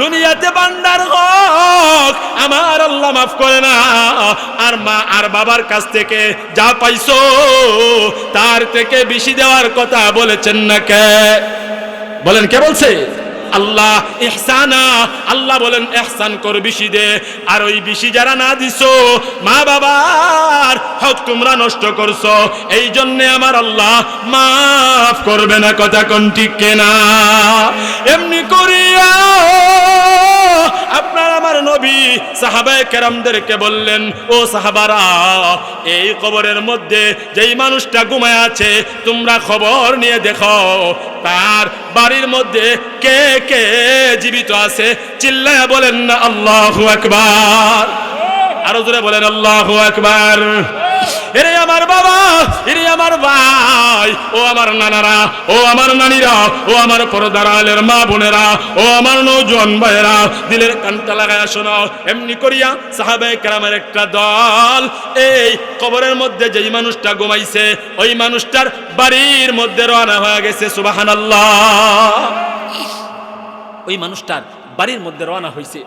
দুনিয়াতে বান্দার হক আমার আল্লাহ মাফ করে না, আর মা আর বাবার কাছ থেকে যা পাইছো তার থেকে বেশি দেওয়ার কথা বলেছেন না কে? বলেন কে বলছে? আল্লাহ। ইহসানা, আল্লাহ বলেন ইহসান কর, বেশি দে। আর ওই বেশি যারা না দিছো, মা বাবার হক তোমরা নষ্ট করছো, এই জন্য আমার আল্লাহ মাফ করবে না। কথা কোন ঠিক কিনা? এমনি করিয়া আপনার আমার নবী সাহাবায়ে কেরামদেরকে বললেন, ও সাহাবারা, এই কবরের মধ্যে যেই মানুষটা ঘুমায় আছে তোমরা খবর নিয়ে দেখো তার বাড়ির মধ্যে কে কে জীবিত আছে। চিল্লায়া বলেন না আল্লাহু আকবার? আরো জোরে বলেন আল্লাহু আকবার। এরে আমার বাবা, এরে আমার ভাই, ও আমার নানারা, ও আমার নানিরা, ও আমার পর্দার আলের মা বোনেরা, ও আমার নওজোয়ান ভাইয়েরা, দিলের কানটা লাগায়া শোনো। এমনি করিয়া সাহাবায়ে কেরামের একটা দল এই কবরের মধ্যে যেই মানুষটা ঘুমাইছে ওই মানুষটার বাড়ির মধ্যে রওনা হয়ে গেছে। সুবহানাল্লাহ। ওই মানুষটার বাড়ির মধ্যে রওনা হয়েছে।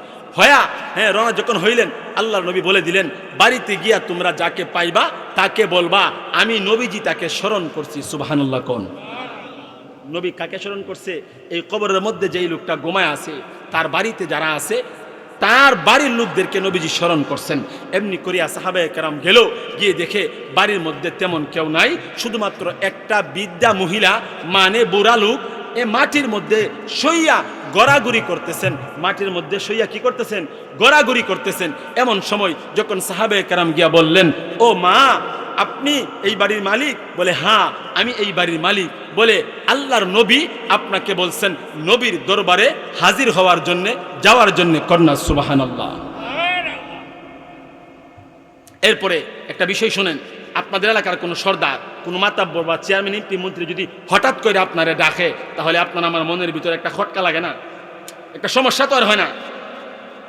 রওনা যখন হইলেন আল্লাহর নবী বলে দিলেন, বাড়িতে গিয়া তোমরা যাকে পাইবা তাকে বলবা আমি নবীজি তাকে স্মরণ করছি। সুবহানাল্লাহ কোন? নবী কাকে স্মরণ করছে? এই কবরের মধ্যে যেই লোকটা ঘুমায় আছে তার বাড়িতে যারা আছে তার বাড়ির লোকদেরকে নবীজি স্মরণ করছেন। এমনি করিয়া সাহাবায়ে কেরাম গেল, গিয়ে দেখে বাড়ির মধ্যে তেমন কেউ নাই, শুধুমাত্র একটা বৃদ্ধা মহিলা মানে বুড়া লোক এ মাটির মধ্যে শইয়া গড়াগড়ি করতেছেন। মাটির মধ্যে শইয়া কি করতেছেন? গড়াগড়ি করতেছেন। এমন সময় যখন সাহাবায়ে কেরাম গিয়া বললেন, ও মা, আপনি এই বাড়ির মালিক? বলে হ্যাঁ আমি এই বাড়ির মালিক। বলে আল্লাহর নবী আপনাকে বলছেন নবীর দরবারে হাজির হওয়ার জন্য, যাওয়ার জন্য। কন্যা সুবহানাল্লাহ। এরপরে একটা বিষয় শুনেন, আপনাদের এলাকার কোনো সর্দার, কোনো মাতাব্বর বা চেয়ারম্যান, এমপি, মন্ত্রী যদি হঠাৎ করে আপনারে ডাকে তাহলে আপনার আমার মনের ভিতরে একটা খটকা লাগে না? একটা সমস্যা তো আর হয় না?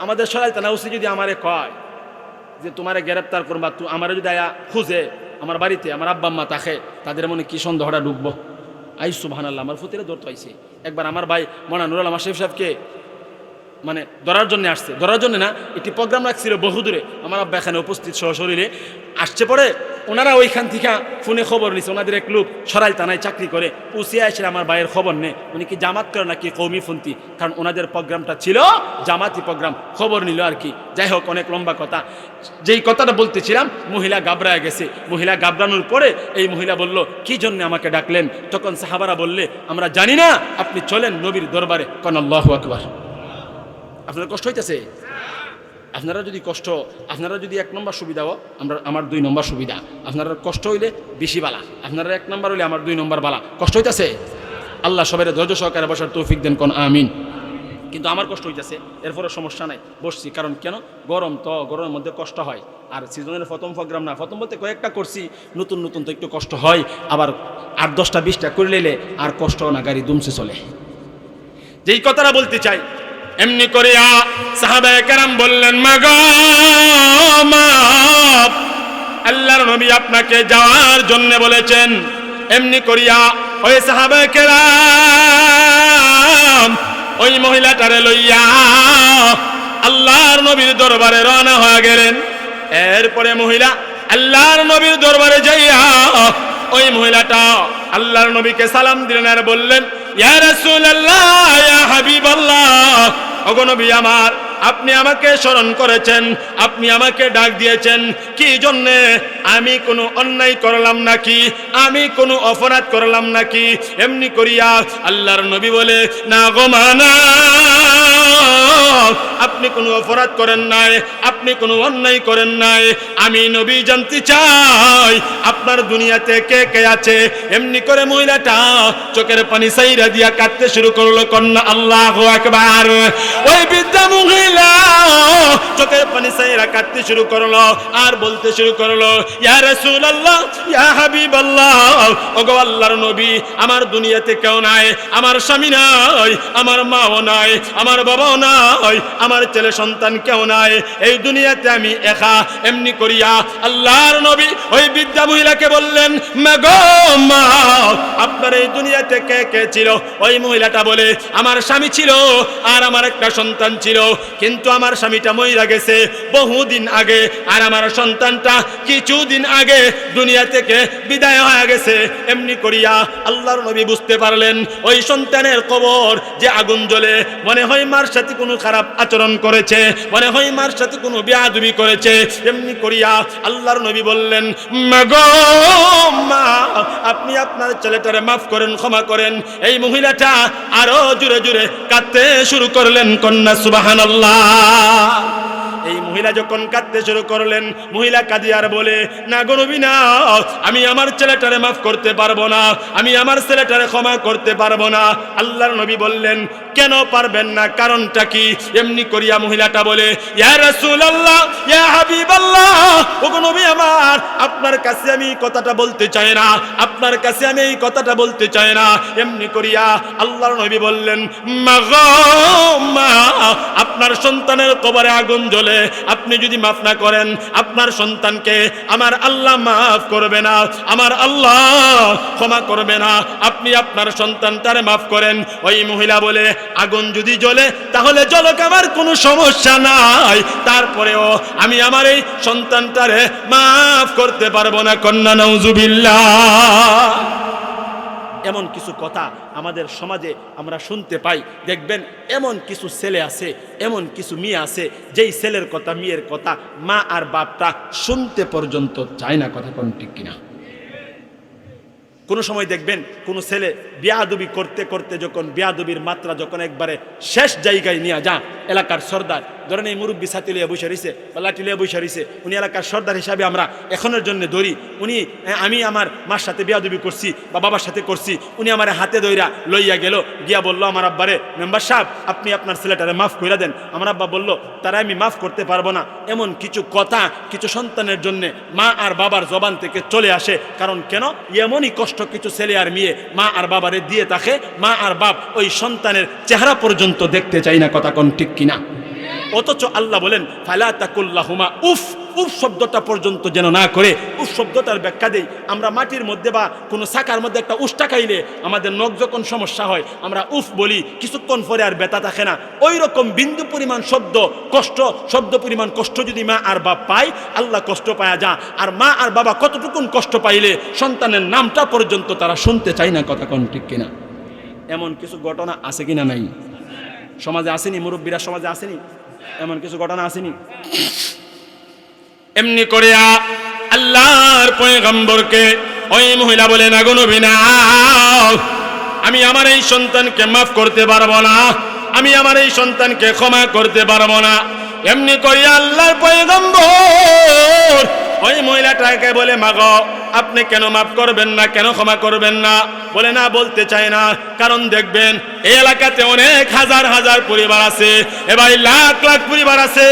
আমাদের সরাই থানা ওসি যদি আমারে কয় যে তোমারে গ্রেপ্তার করবা, আমারে যদি আয়া খুঁজে আমার বাড়িতে আমার আব্বা আম্মা থাকে, তাদের মনে কি সন্দেহটা ঢুকবো? আই সুবহানাল্লাহ, আমার ফুতিরে ধরতে পাইছে। একবার আমার ভাই মনা নুরুল আলম আশরাফ সাহেবকে মানে ধরার জন্য আসছে, ধরার জন্য না, একটি প্রোগ্রাম রাখছিল বহুদূরে, আমার আব্বা এখানে উপস্থিত সশরীরে আসছে। পরে ওনারা ওইখান থেকে ফোনে খবর নিছে, ওনাদের এক লোক সরাইল থানায় চাকরি করে, পুষিয়ে আসলে আমার ভাইয়ের খবর নেই উনি কি জামাত করে নাকি কৌমিপন্থী, কারণ ওনাদের প্রোগ্রামটা ছিল জামাতি প্রোগ্রাম। খবর নিল আর কি। যাই হোক, অনেক লম্বা কথা। যেই কথাটা বলতেছিলাম, মহিলা গাবড়ায় গেছে। মহিলা গাবড়ানোর পরে এই মহিলা বলল, কি জন্য আমাকে ডাকলেন? তখন সাহাবারা বললে, আমরা জানি না, আপনি চলেন নবীর দরবারে। কোন আল্লাহু আকবার। আপনার কষ্ট হইতেছে? আপনারা যদি কষ্ট, আপনারা যদি 1 নম্বর সুবিধাও, আমার 2 নম্বর সুবিধা। আপনারা কষ্ট হইলে বেশি বালা, আপনারা 1 নম্বর হইলে আমার 2 নম্বর বালা। কষ্ট হইতেছে? আল্লাহ সবাই ধৈর্য সহকারে বসার তৌফিক দেন। কোন আমিন। কিন্তু আমার কষ্ট হইতেছে, এরপরে সমস্যা নাই, বসছি। কারণ কেন? গরম তো, গরমের মধ্যে কষ্ট হয়। আর সিজনের প্রথম প্রোগ্রাম না, প্রথম বলতে কয়েকটা করছি, নতুন নতুন তো একটু কষ্ট হয়। আবার 8, 10টা 20টা করে নিলে আর কষ্ট না, গাড়ি দুমছে চলে। যেই কথাটা বলতে চাই, এমনি করিয়া সাহাবায়ে কেরাম বললেন, মা গো মা, আল্লাহর নবী আপনাকে যাওয়ার জন্য বলেছেন। এমনি করিয়া ওই সাহাবায়ে কেরাম ওই মহিলাটারে লইয়া আল্লাহর নবীর দরবারে রওনা হয়ে গেলেন। এরপরে মহিলা আল্লাহর নবীর দরবারে যাইয়া ওই মহিলাটা আল্লাহর নবীকে সালাম দিলেন আর বললেন, ইয়া রাসূলুল্লাহ, ইয়া হাবিবাল্লাহ, ওগো নবী আমার, আপনি আমাকে স্মরণ করেছেন, আপনি আমাকে ডাক দিয়েছেন কি জন্যে? আমি কোনো অন্যায় করলাম নাকি? আমি কোনো অপরাধ করলাম নাকি? এমনি করিয়া আল্লাহর নবী বলে, না গো মা, না, আপনি কোনো অপরাধ করেন নাই, আপনি কোনো অন্যায় করেন নাই। আমি নবী জানতে চাই আপনার দুনিয়াতে কে কে আছে। এমনি করে মহিলাটা চোখের পানি সাইরা দিয়া কাঁদতে শুরু করলো। কন্যা আল্লাহু আকবার। ওই বৃদ্ধা মহিলা চোখের পানি সাইরা কাঁদতে শুরু করলো আর বলতে শুরু করলো, ইয়া রাসূলুল্লাহ, ইয়া হাবিবাল্লাহ, ওগো আল্লাহর নবী, আমার দুনিয়াতে কেউ নাই, আমার স্বামী নাই, আমার মাও নাই, আমার বাবাও নাই, আমার ছেলে সন্তান কেউ নাই, এই দুনিয়াতে আমি একা। এমনি করিয়া আল্লাহর নবী ওই বৃদ্ধা মহিলাকে বললেন, মা গো মা, আপনার এই দুনিয়াতে কে কে ছিল? ওই মহিলাটা বলে, আমার স্বামী ছিল আর আমার একটা সন্তান ছিল, কিন্তু আমার স্বামীটা মইরা গেছে বহুদিন আগে, আর আমার সন্তানটা কিছুদিন আগে দুনিয়া থেকে বিদায় হয়ে গেছে। এমনি করিয়া আল্লাহর নবী বুঝতে পারলেন ওই সন্তানের কবর যে আগুন জ্বলে, মনে হয় মার সাথে কোনো খারাপ আচরণ করেছে, মনে হয় মার সাথে কোনো বেয়াদবি করেছে। এমনি করিয়া আল্লাহর নবী বললেন, মা গো মা, আপনি আপনার ছেলেটারে মাফ করেন, ক্ষমা করেন। এই মহিলাটা আরো জোরে জোরে কাঁদতে শুরু করলেন। কন্যা সুবহানাল্লাহ। এই মহিলা যখন কাঁদতে শুরু করলেন, মহিলা কাঁদিয়ার বলে, না গো নবী না, আমি আমার ছেলেটারে মাফ করতে পারবো না, আমি আমার ছেলেটারে ক্ষমা করতে পারবো না। আল্লাহর নবী বললেন, কেন পারবেন না, কারণটা কি? এমনি করিয়া মহিলাটা বলে, ইয়া রাসূলুল্লাহ, ইয়া হাবিবাল্লাহ, ওগো নবী আমার, আপনার কাছে আমি এই কথাটা বলতে চাই না, আপনার কাছে আমি এই কথাটা বলতে চাই না। এমনি করিয়া আল্লাহর নবী বললেন, মা গো মা, আপনার সন্তানের কবরে আগুন জ্বলে, আপনি যদি মাফ না করেন আপনার সন্তানকে আমার আল্লাহ মাফ করবে না, আমার আল্লাহ ক্ষমা করবে না। আপনি আপনার সন্তানটারে মাফ করেন। ওই মহিলা বলে, আগুন যদি জ্বলে তাহলে জ্বলক, আমার কোনো সমস্যা নাই, তারপরেও আমি আমার এই সন্তানটারে মাফ করতে পারবো না। কন্যা নাউজুবিল্লাহ। এমন কিছু কথা আমাদের সমাজে আমরা শুনতে পাই। দেখবেন এমন কিছু ছেলে আছে, এমন কিছু মেয়ে আছে, যেই ছেলের কথা, মেয়ের কথা মা আর বাপটা শুনতে পর্যন্ত চায় না। কথা কোন ঠিক কিনা? কোনো সময় দেখবেন কোনো ছেলে বেয়াদবি করতে করতে যখন বেয়াদবির মাত্রা যখন একবারে শেষ জায়গায় নিয়ে যা, এলাকার সর্দার, ধরেন এই মুরব্বী ছাতি লিয়ে বসে রয়েছে বা লাঠি লিয়ে বসে রয়েছে, উনি এলাকার সর্দার হিসাবে আমরা এখনের জন্য ধরি, উনি আমি আমার মার সাথে বেয়াদবি করছি বা বাবার সাথে করছি, উনি আমার হাতে ধইরা লইয়া গেল, গিয়া বললো আমার আব্বারে, মেম্বার সাহেব আপনি আপনার ছেলেটারে মাফ কইরা দেন। আমার আব্বা বলল, তারা আমি মাফ করতে পারবো না। এমন কিছু কথা কিছু সন্তানের জন্য মা আর বাবার জবান থেকে চলে আসে। কারণ কেন? এমনই কষ্ট কিছু ছেলে আর মেয়ে মা আর বাবারে দিয়ে থাকে, মা আর বাপ ওই সন্তানের চেহারা পর্যন্ত দেখতে চাই না। কথা কোন ঠিক কিনা? অথচ আল্লাহ বলেন, ফালা তাকুল্লাহুমা উফ, উফ শব্দটা পর্যন্ত যেন না করে। উফ শব্দটার ব্যাখ্যা দেই, আমরা মাটির মধ্যে বা কোনো শাকার মধ্যে একটা উষ্টা খাইলে আমাদের নখ যখন সমস্যা হয় আমরা উফ বলি, কিছুক্ষণ পরে আর ব্যথা থাকে না। ওই রকম বিন্দু পরিমাণ শব্দ পরিমাণ কষ্ট যদি মা আর বাপ পায়, আল্লাহ কষ্ট পায়া যা। আর মা আর বাবা কতটুকুন কষ্ট পাইলে সন্তানের নামটা পর্যন্ত তারা শুনতে চায় না। কথা কোন ঠিক কিনা? এমন কিছু ঘটনা আছে কিনা? নাই? সমাজে আসেনি? মুরব্বীরা সমাজে আসেনি? এমন কিছু ঘটনা আসেনি? এমনি করে আল্লাহর পয়গম্বরকে ওই মহিলা বলে, না গো নবী না, আমি আমার এই সন্তানকে মাফ করতে পারবো না, আমি আমার এই সন্তানকে ক্ষমা করতে পারবো না। এমনি করে আল্লাহর পয়গম্বর ওই মহিলাটাকে বলে, মা গো আপনি কেন মাফ করবেন না, কেন ক্ষমা করবেন না? বলে, না বলতে চায় না। কারণ দেখবেন এই এলাকাতে অনেক হাজার হাজার পরিবার আছে, এবার লাখ লাখ পরিবার আছে,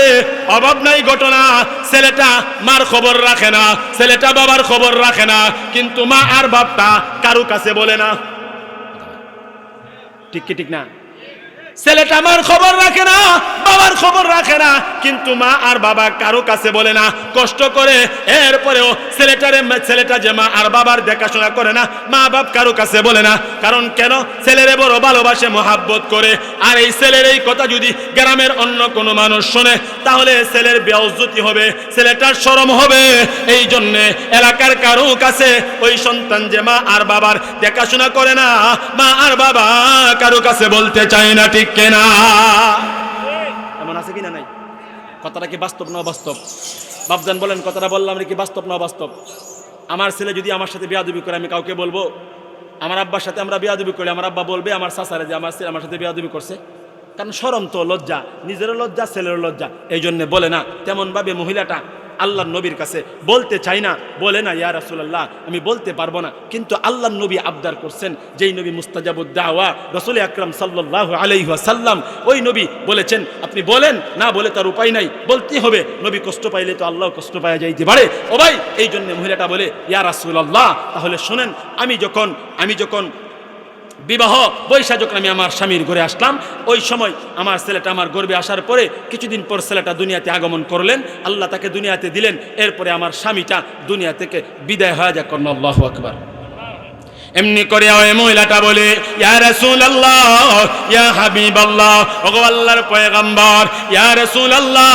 অভাব নাই ঘটনা। ছেলেটা মার খবর রাখে না, ছেলেটা বাবার খবর রাখে না, কিন্তু মা আর বাপটা কারো কাছে বলে না। ঠিক কি ঠিক না? ছেলেটা আমার খবর রাখে না, বাবার খবর রাখে না, কিন্তু মা আর বাবা কারো কাছে বলে না, কষ্ট করে। এরপরেও ছেলেটা যে মা আর বাবার দেখাশোনা করে না, মা বাপ কারো কাছে বলে না। কারণ কেন? ছেলেরে বড় ভালোবাসে, মহাব্বত করে। আর এই ছেলের এই কথা যদি গ্রামের অন্য কোনো মানুষ শোনে, তাহলে ছেলের বেইজ্জতি হবে, ছেলেটার শরম হবে। এই জন্যে এলাকার কারো কাছে ওই সন্তান যে মা আর বাবার দেখাশোনা করে না, মা আর বাবা কারো কাছে বলতে চায় না। ঠিক কেনা? এমন আছে কিনা? নাই? কথাটা কি বাস্তব না অবাস্তব? বাপজান বলেন, কথাটা বললাম কি বাস্তব না অবাস্তব? আমার ছেলে যদি আমার সাথে বেয়াদবি করে, আমি কাউকে বলবো? আমার আব্বার সাথে আমরা বেয়াদবি করি, আমার আব্বা বলবে আমার চাচারে যে আমার ছেলে আমার সাথে বেয়াদবি করছে? কারণ শরম তো, লজ্জা, নিজেরও লজ্জা, ছেলেরও লজ্জা, এই জন্য বলে না। তেমন ভাবে মহিলাটা আল্লাহর নবীর কাছে বলতে চাই না, বলে না ইয়া রাসূলুল্লাহ আমি বলতে পারবো না। কিন্তু আল্লাহর নবী আবদার করছেন, যেই নবী মুস্তাজাবুদ দাওয়া, রাসূল আকরাম সাল্লাল্লাহু আলাইহি ওয়াসাল্লাম, ওই নবী বলেছেন আপনি বলেন, না বলে তার উপায় নাই, বলতেই হবে। নবী কষ্ট পাইলে তো আল্লাহ কষ্ট পাওয়া যাইতে পারে। ও ভাই, এই জন্য মহিলাটা বলে ইয়া রাসূলুল্লাহ তাহলে শোনেন, আমি যখন বিবাহ বৈশা যখন আমি আমার স্বামীর ঘরে আসলাম, ওই সময় আমার ছেলেটা আমার গর্ভে আসার পরে কিছুদিন পর ছেলেটা দুনিয়াতে আগমন করলেন, আল্লাহ তাকে দুনিয়াতে দিলেন। এরপরে আমার স্বামীটা দুনিয়া থেকে বিদায় হয়ে যাক। আল্লাহু আকবার। এমনি করে ওই মহিলাটা বলে ইয়া রাসূলুল্লাহ, ইয়া হাবিবাল্লাহ, ওগো আল্লাহর পয়গম্বর, ইয়া রাসূলুল্লাহ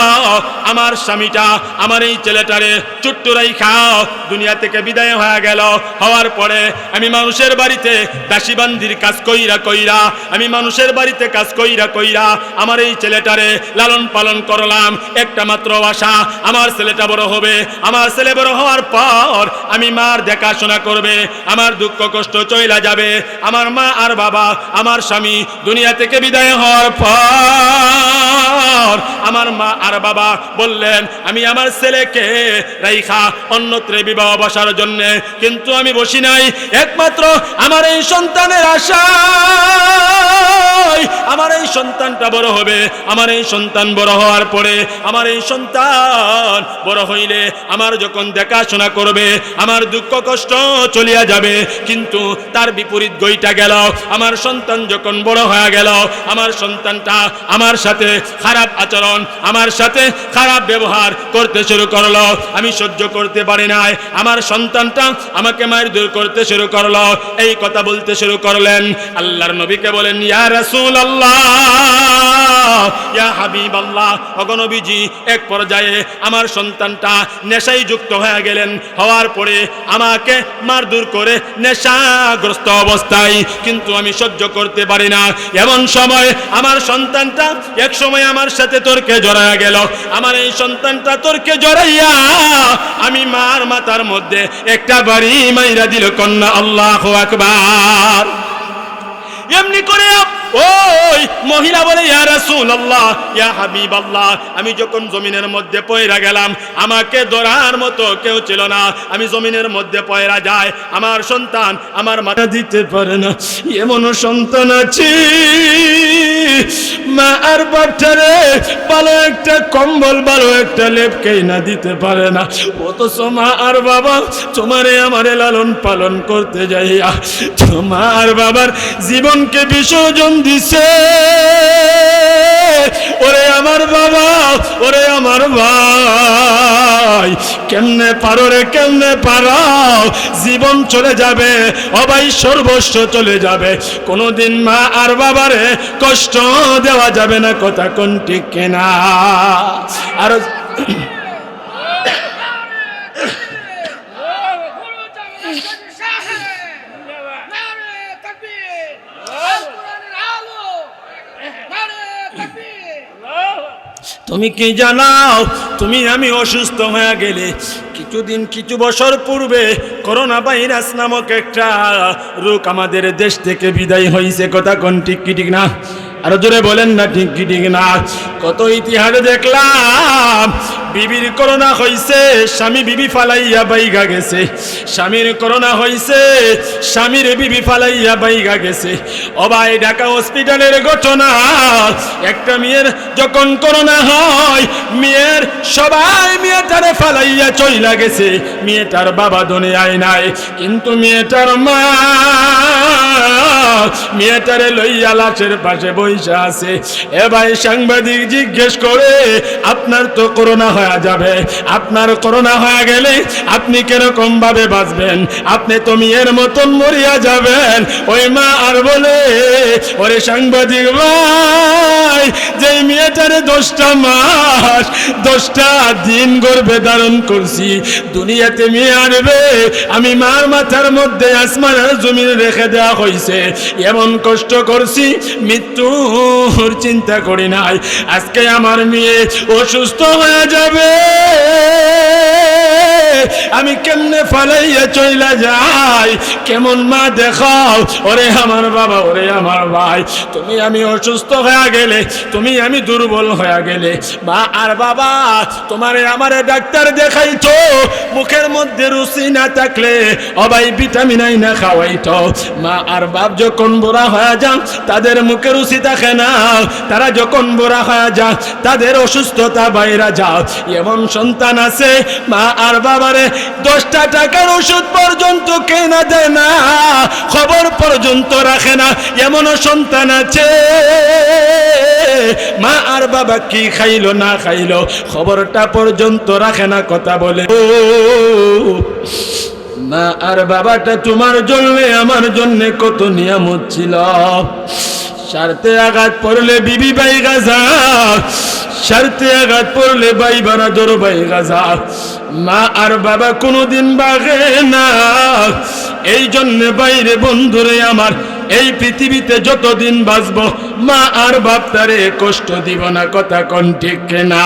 আমার স্বামীটা আমার এই ছেলেটারে ছোট্ট রাইখা দুনিয়া থেকে বিদায় হয়ে গেল। হওয়ার পরে আমি মানুষের বাড়িতে দাসীবান্দির কাজ কইরা আমি মানুষের বাড়িতে কাজ কইরা আমার এই ছেলেটারে লালন পালন করলাম। একটা মাত্র আশা, আমার ছেলেটা বড় হবে, আমার ছেলে বড় হওয়ার পর আমি মার দেখাশোনা করবে, আমার দুঃখ কষ্ট চইলা যাবে। আমার মা আর বাবা, আমার স্বামী দুনিয়া থেকে বিদায় হওয়ার পর আমার মা আর বাবা বললেন আমি আমার ছেলেকে রাইখা অন্যত্রে বিবাহ বসার জন্য, কিন্তু আমি বসি নাই, একমাত্র আমার এই সন্তানের আশা, আমার এই সন্তানটা বড় হবে। আমার এই সন্তান বড় হওয়ার পরে, আমার এই সন্তান বড় হইলে আমার যখন দেখাশোনা করবে, আমার দুঃখ কষ্ট চলিয়া যাবে। কিন্তু তার বিপরীত গইটা গেল, আমার সন্তান যখন বড় হয়ে গেল, আমার সন্তানটা আমার সাথে খারাপ আচরণ, আমার সাথে খারাপ ব্যবহার করতে শুরু করলো। আমি সহ্য করতে পারি নাই, আমার সন্তানটা আমাকে মারধর করতে শুরু করলো। এই কথা বলতে শুরু করলেন। আল্লাহর নবীকে বলেন ইয়া রাসূলুল্লাহ, ইয়া হাবিবাল্লাহ, ওগো নবীজি এক পর্যায়ে আমার সন্তানটা নেশায় যুক্ত হয়ে গেলেন। হওয়ার পরে আমাকে মারধর করে নেশাগ্রস্ত অবস্থায়, কিন্তু আমি সহ্য করতে পারি না। এমন সময় আমার সন্তানটা এক সময় আমার সাথে তর্কে জড়ায়া গেল। আমার এই সন্তানটা তর্কে জড়াইয়া আমি মার মাথার মধ্যে একটা বাড়ি মাইরা দিল। কন্যা আল্লাহু আকবার। এমনি করে ওই মহিলা বলে ইয়া রাসূলুল্লাহ, ইয়া হাবিবাল্লাহ, আমি যখন জমিনের মধ্যে পয়রা গেলাম, আমাকে ধরার মতো কেউ ছিল না। আমি জমিনের মধ্যে পয়রা যায়, আমার সন্তান আমার মাথা দিতে পারে না। এমন সন্তান আছে মা আর বাপটারে ভালো একটা কম্বল, ভালো একটা লেপকেই না দিতে পারে না। অথচ মা আর বাবা তোমারে আমারে লালন পালন করতে যাইয়া তোমার বাবার জীবনকে বিসর্জন দিছে। ওরে আমার বাবা, ওরে আমার ভাই, কেমনে পারো রে, কেমনে পারো? জীবন চলে যাবে, অবাই সর্বস্ব চলে যাবে, কোনোদিন মা আর বাবারে কষ্ট দেওয়া যাবে না। কথা কোন ঠিক কিনা? আর তুমি কি জানাও, তুমি আমি অসুস্থ হয়ে গেলে কিছু বছর পূর্বে করোনা ভাইরাস নামক একটা রোগ আমাদের দেশ থেকে বিদায় হয়েছে। কথা কোন ঠিক কি ঠিক না? আরো জোরে বলেন না ঠিক কি ঠিক না? কত ইতিহাসে দেখলাম বিবির করোনা হইছে, স্বামী বিবি ফালাইয়া বাইগা গেছে। স্বামীর করোনা হইছে, স্বামীর বিবি ফালাইয়া বাইগা গেছে। ও ভাই, ঢাকা হসপিটালের ঘটনা। একটা মেয়ের যখন করোনা হয়, মেয়ের সবাই মেয়েটারে ফালাইয়া চইলা গেছে। মেয়েটার বাবা দুনিয়ায় নাই, কিন্তু মেয়েটার মা মেয়েটারে লইয়া লাশের পাশে বইসা আছে। এ ভাই সাংবাদিক জিজ্ঞেস করে, আপনার তো করোনা হয়ে যাবে, আপনার করোনা হয়ে গেলে আপনি কিরকম ভাবে বাঁচবেন? আপনি তো মেয়ের মতন মরিয়া যাবেন। ওই মা আর বলে, ওরে সাংবাদিক ভাই, যেই মেয়েটারে 10টা মাস 10টা দিন গর্ভে ধারণ করছি, দুনিয়াতে মেয়ে আনবে, আমি মার মাথার মধ্যে আসমান আর জমিন রেখে দেওয়া হয়েছে, এমন কষ্ট করছি, মৃত্যুর চিন্তা করি নাই। আজকে আমার মেয়ে অসুস্থ হয়ে যাবে, আমি কেমনে ফালাইয়া চইলা যাই? কেমন মা দেখাও। ওরে আমার বাবা, ওরে আমার ভাই, তুমি আমি অসুস্থ হয়ে গেলে, তুমি আমি দুর্বল হয়ে গেলে, মা আর বাবা তোমারে আমারে ডাক্তার দেখাইতো, মুখের মধ্যে রুচি না থাকলে অবাই ভিটামিন আইনা খাওয়াইতো। মা আর বাপ যখন বুড়া হয়ে যান, তাদের মুখে রুচি থাকে না, তারা যখন বুড়া হয়ে যান, তাদের অসুস্থতা বাইরা যাও। এমন সন্তান আছে, মা আর বাবারে 10টা টাকার ওষুধ পর্যন্ত কেনা দেয় না, খবর পর্যন্ত রাখে না। এমনও সন্তান আছে, মা আর বাবা কি খাইলো না খাইলো খবরটা পর্যন্ত রাখে না। কথা বলে, ও মা আর বাবাটা তোমার জন্য আমার জন্য কত নিয়ামত ছিল। স্বার্থে আঘাত পড়লে বিবি বাই গাজা, স্বার্থে আঘাত পড়লে ভাই বানাদর ভাই গাজা। মা আর বাবা কোনোদিন বাগে না। এই জন্যে বাইরে বন্ধুরে আমার, এই পৃথিবীতে যতদিন বাঁচব, মা আর বাপটারে কষ্ট দিব না। কথা কোন ঠিক না?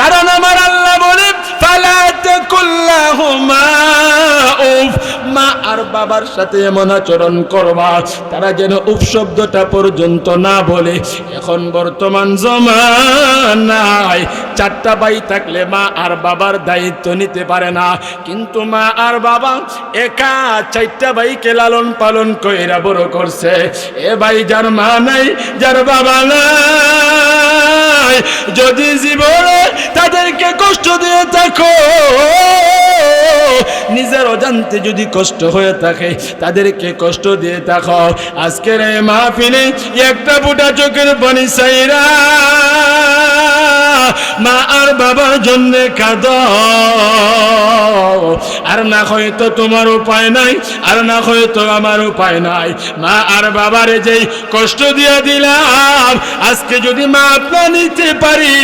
কারণ আমার আল্লাহ বলে, ফালা তাকুল্লাহুমা উফ, মা আর বাবার সাথে এমন আচরণ করবা তারা যেন উফ শব্দটা পর্যন্ত না বলে। এখন বর্তমান জমানায় 4টা ভাই থাকলে মা আর বাবার দায়িত্ব নিতে পারে না, কিন্তু মা আর বাবা একা 4টা ভাইকে লালন পালন কইরা বড় করছে। এ ভাই, যার মা নাই, যার বাবা নাই, যদি জীবনে তাদেরকে কষ্ট দিয়ে থাকো, নিজের অজান্তে যদি কষ্ট হয়ে থাকে, তাদেরকে কষ্ট দিয়ে থাকো, আজকের এই মাহফিলে একটা ফুটা চোখের পানি চাইরা মা আর বাবার জন্য কাঁদো। আর না হয়তো তোমার উপায় নাই, আর না হয়তো আমার উপায় নাই। মা আর বাবারে যেই কষ্ট দিয়ে দিলাম, আজকে যদি মা আপনা নিতে পারি,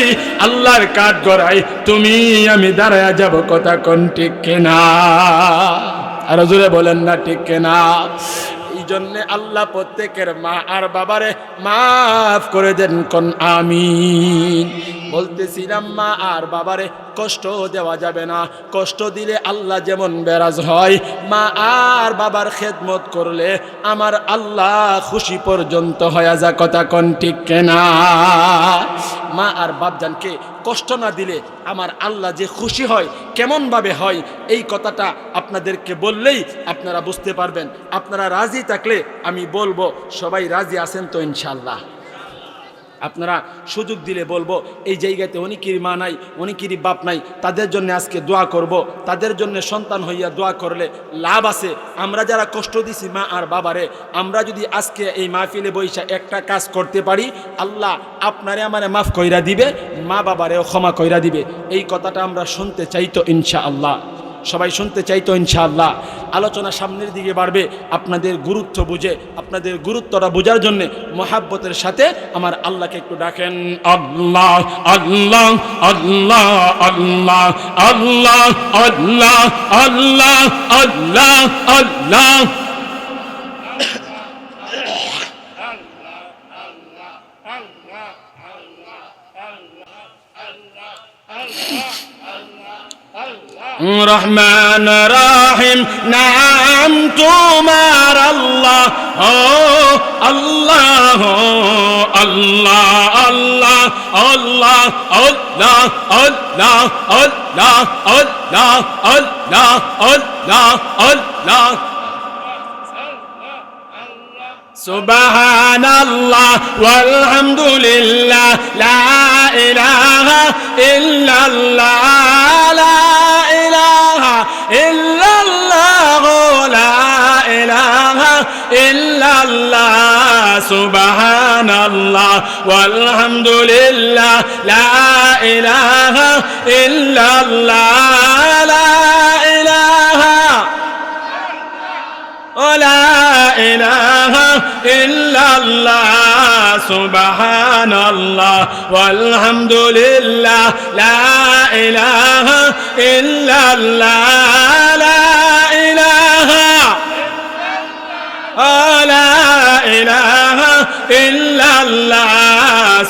আল্লাহর কাঠ গড়াই তুমি আমি দাঁড়ায় যাব। কথা কোন ঠিক কিনা? আর জোরে বলেন না ঠিক কিনা? এই জন্যে আল্লাহ প্রত্যেকের মা আর বাবারে মাফ করে দেন, কোন আমিন। বলতেছিলাম, মা আর বাবারে কষ্ট দেওয়া যাবে না। কষ্ট দিলে আল্লাহ যেমন বেরাজ হয়, মা আর বাবার খেদমত করলে আমার আল্লাহ খুশি পর্যন্ত হয়ে যা। কথা কোন ঠিক কিনা? মা আর বাপজানকে কষ্ট না দিলে আমার আল্লাহ যে খুশি হয়, কেমন ভাবে হয়, এই কথাটা আপনাদেরকে বললেই আপনারা বুঝতে পারবেন। আপনারা রাজি থাকলে আমি বলবো, সবাই রাজি আছেন তো ইনশাআল্লাহ? আপনারা সুযোগ দিলে বলবো, এই জায়গাতে অনেকেরই মা নাই, অনেকেরই বাপ নাই, তাদের জন্য আজকে দোয়া করব। তাদের জন্য সন্তান হইয়া দোয়া করলে লাভ আছে। আমরা যারা কষ্ট দিছি মা আর বাবারে, আমরা যদি আজকে এই মাহফিলে বৈশা একটা কাজ করতে পারি, আল্লাহ আপনারে আমারে মাফ কইরা দিবে, মা বাবারেও ক্ষমা কইরা দিবে। এই কথাটা আমরা শুনতে চাইতো ইনশাআল্লাহ? সবাই শুনতে চাইতো ইনশাআল্লাহ? আলোচনা সামনের দিকে বাড়বে। আপনাদের গুরুত্ব বুঝে, আপনাদের গুরুত্বটা বোঝার জন্য মহাব্বতের সাথে আমার আল্লাহকে একটু ডাকেন। আল্লাহ আল্লাহ আল্লাহ আল্লাহ আল্লাহ আল্লাহ আল্লাহ আল্লাহ আল্লাহ। রহমান রাহিম নাম তোমার আল্লাহ, ও আল্লাহ আল্লাহ আল্লাহ আল্লাহ আল্লাহ আল্লাহ আল্লাহ আল্লাহ আল্লাহ আল্লাহ আল্লাহ। সুবহানাল্লাহ ওয়ালহামদুলিল্লাহ লা ইলাহা ইল্লাল্লাহ লা ইলাহা ইল্লাল্লাহ লা ইলাহা সুবহানাল্লাহ ওয়ালহামদুলিল্লাহ লা ইলাহা ইল্লাল্লাহ লা ইলাহা লা ইলাহা ইল্লাল্লাহ সুবহানাল্লাহ ওয়ালহামদুলিল্লাহ লা ইলাহা ইল্লাল্লাহ লা ইলাহা লা ইলাহা ইল্লাল্লাহ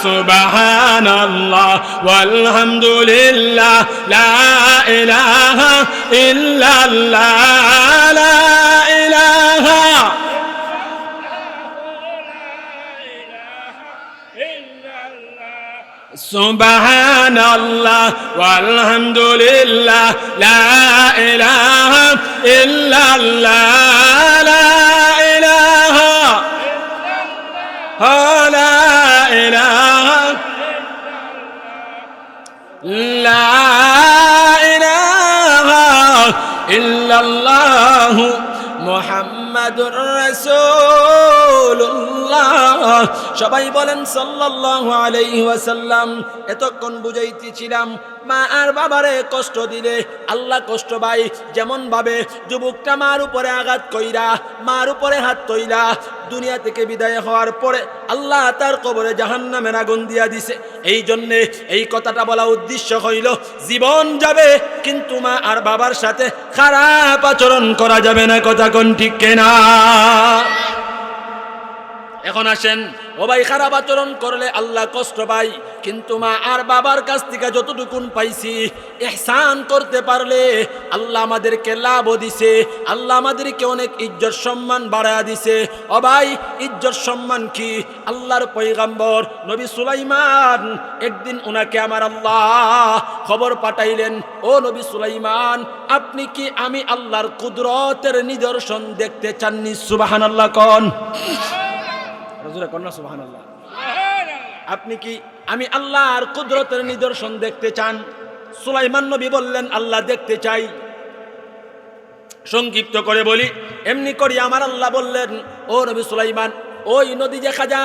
সুবহানাল্লাহ ওয়ালহামদুলিল্লাহ লা ইলাহা ইল্লাল্লাহ লা ইলাহা সুবহানাল্লাহ ওয়ালহামদুলিল্লাহ লা ইলাহা ইল্লাল্লাহ লা ইলাহা লা ইলাহা লা ইলাহা ইল্লাল্লাহ মুহাম্মাদুর রাসূলুল্লাহ। সবাই বলেন সাল্লাল্লাহু আলাইহি ওয়াসাল্লাম। এতক্ষণ বুঝাইতেছিলাম মা আর বাবারে কষ্ট দিলে আল্লাহ কষ্ট পায়। যেমন ভাবে যুবকটা মার উপরে আঘাত কইরা মার উপরে হাত তৈলা দুনিয়া থেকে বিদায় হওয়ার পরে আল্লাহ তার কবরে জাহান্নামের আগুন দিয়া দিছে। এই জন্যে এই কথাটা বলা উদ্দেশ্য হইল জীবন যাবে কিন্তু মা আর বাবার সাথে খারাপ আচরণ করা যাবে না। কথা কোন ঠিক কিনা? এখন আসেন ও ভাই, খারাপ আচরণ করলে আল্লাহ কষ্ট পায়, কিন্তু মা আর বাবার কাছ থেকে যতটুকুন পাইছি ইহসান করতে পারলে আল্লাহ আমাদেরকে লাভও দিছে, আল্লাহ আমাদেরকে অনেক ইজ্জত সম্মান বাড়ায়া দিছে। ও ভাই, ইজ্জত সম্মান কি? আল্লাহর পয়গম্বর নবী সুলাইমান, একদিন উনাকে আমার আল্লাহ খবর পাঠাইলেন, ও নবী সুলাইমান, আপনি কি আমি আল্লাহর কুদরতের নিদর্শন দেখতে চাননি? সুবহানাল্লাহ কোন রাজুরা কন্যা সুবহানাল্লাহ। আপনি কি আমি আল্লাহর কুদরতের নিদর্শন দেখতে চান? সুলাইমান নবী বললেন, আল্লাহ দেখতে চাই। সংক্ষিপ্ত করে বলি, এমনি করি আমার আল্লাহ বললেন, ও নবী সুলাইমান, ওই নদী দেখা যা,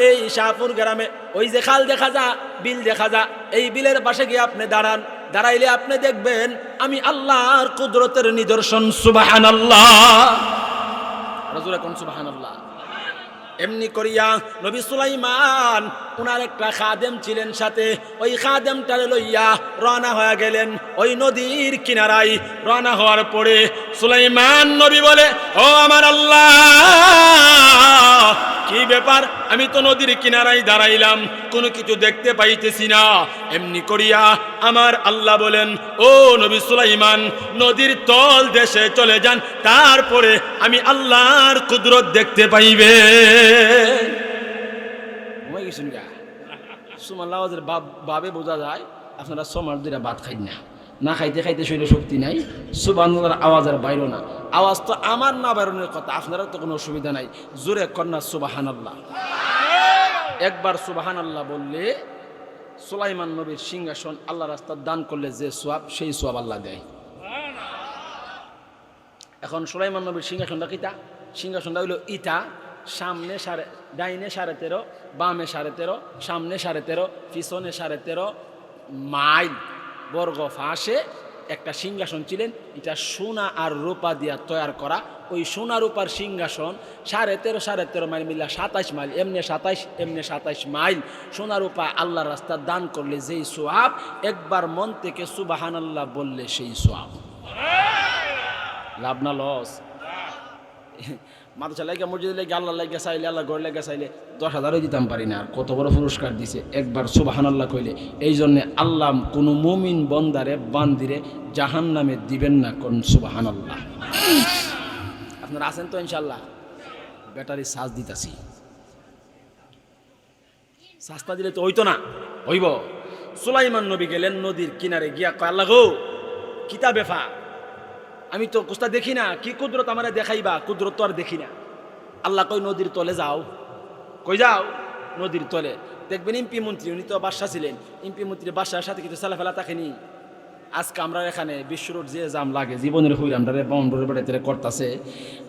এই শাহপুর গ্রামে ওই যে খাল দেখা যা, বিল দেখা যা, এই বিলের পাশে গিয়ে আপনি দাঁড়ান, দাঁড়াইলে আপনি দেখবেন আমি আল্লাহর কুদরতের নিদর্শন। সুবহানাল্লাহ রাজুরা কোন সুবহানাল্লাহ। এমনি করিয়া নবী সুলাইমান উনার একটা খাদেম ছিলেন সাথে, ওই খাদেমটারে লইয়া রওনা হয়ে গেলেন ওই নদীর কিনারায়। রওনা হওয়ার পরে সুলাইমান নবী বলে, ও আমার আল্লাহ, কি ব্যাপার? আমি তো নদীর কিনারায় দাঁড়াইলাম, কোনো কিছু দেখতে পাইতেছি না। এমনি করিয়া আমার আল্লাহ বলেন, ও নবী সুলাইমান, নদীর তল দেশে চলে যান, তারপরে আমি আল্লাহর কুদরত দেখতে পাইবে। বাবে বোঝা যায় আপনারা সমাজ দুইটা ভাত খাই না, না খাইতে খাইতে শরীরে শক্তি নাই। সুবহানাল্লাহর আওয়াজ আর বাইরো না। আওয়াজ তো আমার না বাইরনের কথা, আপনারা তো কোনো অসুবিধা নাই। জোরে কন্যা সুবহানাল্লাহ। একবার সুবহানাল্লাহ বললে সুলাইমান নবীর সিংহাসন আল্লাহ রাস্তার দান করলে যে সোয়াব, সেই সোয়াব আল্লাহ দেয়। এখন সুলাইমান নবীর সিংহাসনটা কিটা? সিংহাসনটা হইল ইটা, সামনে ডাইনে 13.5, বামে 13.5, সামনে 13.5, পিছনে 13.5 মাইল বর্গ ফাঁসে একটা সিংহাসন ছিলেন। এটা সোনা আর রূপা দিয়া তৈরি করা। ওই সোনা রূপার সিংহাসন 13.5 মাইল মিলা 27 মাইল, এমনি 27 এমনি 27 মাইল সোনা রূপা আল্লাহ রাস্তা দান করলে যেই সোয়াব, একবার মন থেকে সুবহানাল্লাহ বললে সেই সোয়াব। লাভ না লস? মাদ্রাসা লাগে, মসজিদে লাগে, আল্লাহ লাগে চাইলে, আল্লাহ ঘর লাগে চাইলে 10,000 দিতাম পারি না। আর কত বড় পুরস্কার দিছে একবার সুবহানাল্লাহ কইলে। এই জন্যে আল্লাহ কোনো মুমিন বন্দারে বান্দিরে জাহান্নামে দিবেন না। কোন সুবহানাল্লাহ। আপনারা আছেন তো ইনশাল্লাহ? ব্যাটারি চার্জ দিতাছি, চার্জটা দিলে তো হইতো না, হইব। সুলাইমান নবী গেলেন নদীর কিনারে গিয়া কয়, আল্লাহ গো, কিতা বেফা, আমি তো কুস্তা দেখি না, কি কুদরত আমারে দেখাইবা? কুদরত তো আর দেখি না। আল্লাহ কই, নদীর তলে যাও। কই যাও? নদীর তলে। দেখবেন এমপি মন্ত্রী, উনি তো বাদশা ছিলেন, এমপি মন্ত্রী বাদশার সাথে কিন্তু ছেলেফেলা থাকেনি। আজকে আমরা এখানে বিশ্ব রোড যে জাম লাগে জীবনের হইল আমরা বাউন্ডারি বেড়াতে করতেছে।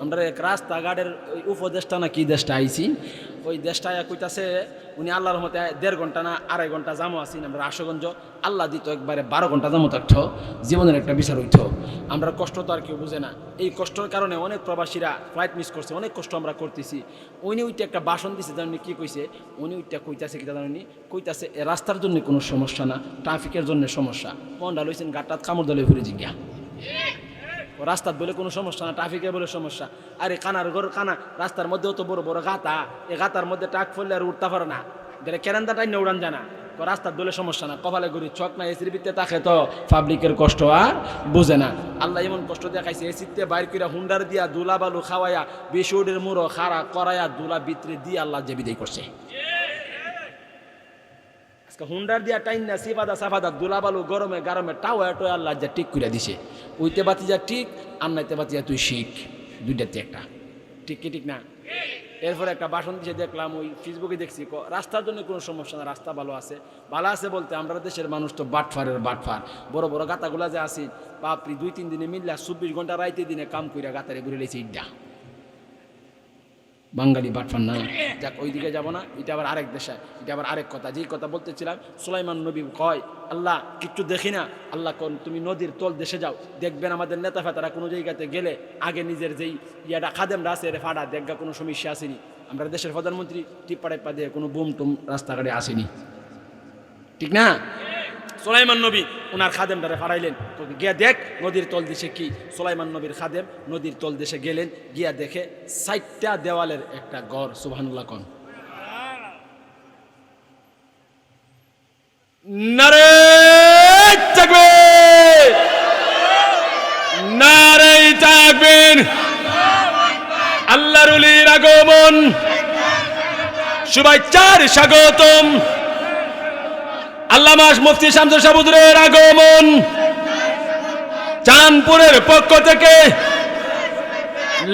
আমরা এক রাস্তাঘাটের উপদেশটা না কি দেশটা আইছি, ওই দেশটা কইতাছে উনি আল্লাহর রহমতে 1.5 ঘন্টা না 2.5 ঘন্টা জামো আসিন আমরা আশুগঞ্জ, আল্লাহ দিত একবারে 12 ঘন্টা জামো থাকতো, জীবনের একটা বিচার হইতো। আমরা কষ্ট তো আর কেউ বুঝে না, এই কষ্টের কারণে অনেক প্রবাসীরা ফ্লাইট মিস করছে, অনেক কষ্ট আমরা করতেছি। উনি ওইটা একটা ভাষণ দিছে, জানেন কি কইছে, উনি ওইটা কইতাছে কি জানেন, কইতাছে রাস্তার জন্য কোনো সমস্যা না, ট্রাফিকের জন্য সমস্যা। মনটা লইছেন গাটাত কামড় দলে ঘুরে জিজ্ঞা, ও রাস্তার বলে কোনো সমস্যা না, ট্রাফিকে বলে সমস্যা। আরে কানার ঘর কানা, রাস্তার মধ্যে অত বড় বড় গাতা, এই গাতার মধ্যে ট্রাক ফেললে আর উঠতে পারে না, যেটা কেরান্দাটাই না উড়ান জানা, রাস্তার দলে সমস্যা না, কপালে ঘুরি চক না, এসির ভিতরে তাকে তো পাবলিকের কষ্ট আর বুঝে না। আল্লাহ এমন কষ্ট দেখাইছে, এসিতে বাইর করে হুন্ডার দিয়া দুলা বালু খাওয়াইয়া বেশিউডের মুড়ো খাড়া করাইয়া দুলা ভিতরে দিয়ে আল্লাহ যে বিদায় করছে। হুন্ডার দিয়া টাইন না সিফাদা সাফাদা দুলা বালু গরমে গরমে টাও এটো আল্লাহ যা ঠিক করে দিছে, উইতে বাতি যা ঠিক আর নাইতে বাতি যা তুই শিখ, দুইটাতে একটা ঠিক কি ঠিক না। এরপরে একটা ভাষণ দিছে দেখলাম, ওই ফেসবুকে দেখছি, রাস্তার জন্য কোনো সমস্যা না, রাস্তা ভালো আছে। ভালো আছে বলতে আমরা দেশের মানুষ তো বাটফারের বাটফার, বড় বড় গাতাগুলা যে আছে বাপরি 2-3 দিনে মিললা 24 ঘন্টা রাইতে দিনে কাম কইরা গাতারে ঘুরে লেছে ইডা বাঙালি বাটফার না। যাক ওই দিকে যাবো না, এটা আবার আরেক দেশে, এটা আবার আরেক কথা। যেই কথা বলতেছিলাম, সুলাইমান নবী কয় আল্লাহ কিচ্ছু দেখি না, আল্লাহ কোন তুমি নদীর তল দেশে যাও, দেখবেন আমাদের নেতা ফেতারা কোনো জায়গাতে গেলে আগে নিজের যেই ইয়াটা খাদেমরা আছে রে ফাড়া দেখবা কোনো সমস্যা আসেনি। আমরা দেশের প্রধানমন্ত্রী টিপ্পাড়াইপা দিয়ে কোনো বুম টুম রাস্তাঘাটে আসেনি, ঠিক না। সুলাইমান নবী ওনার খাদেমটারে ফাড়াইলেন, গিয়া দেখ নদীর তল দেশে কি। সুলাইমান নবীর খাদেম নদীর তল দেশে গেলেন, গিয়া দেখে 4টা দেওয়ালের একটা ঘর। সুবহানাল্লাহ কোন নারে তাকবীর, নারে তাকবীর। আল্লাহর ওলির আগমন, শুভেচ্ছার স্বাগতম। আল্লামা মুফতি শামসুল শাহ হুজুরের আগমন, চাঁদপুরের পক্ষ থেকে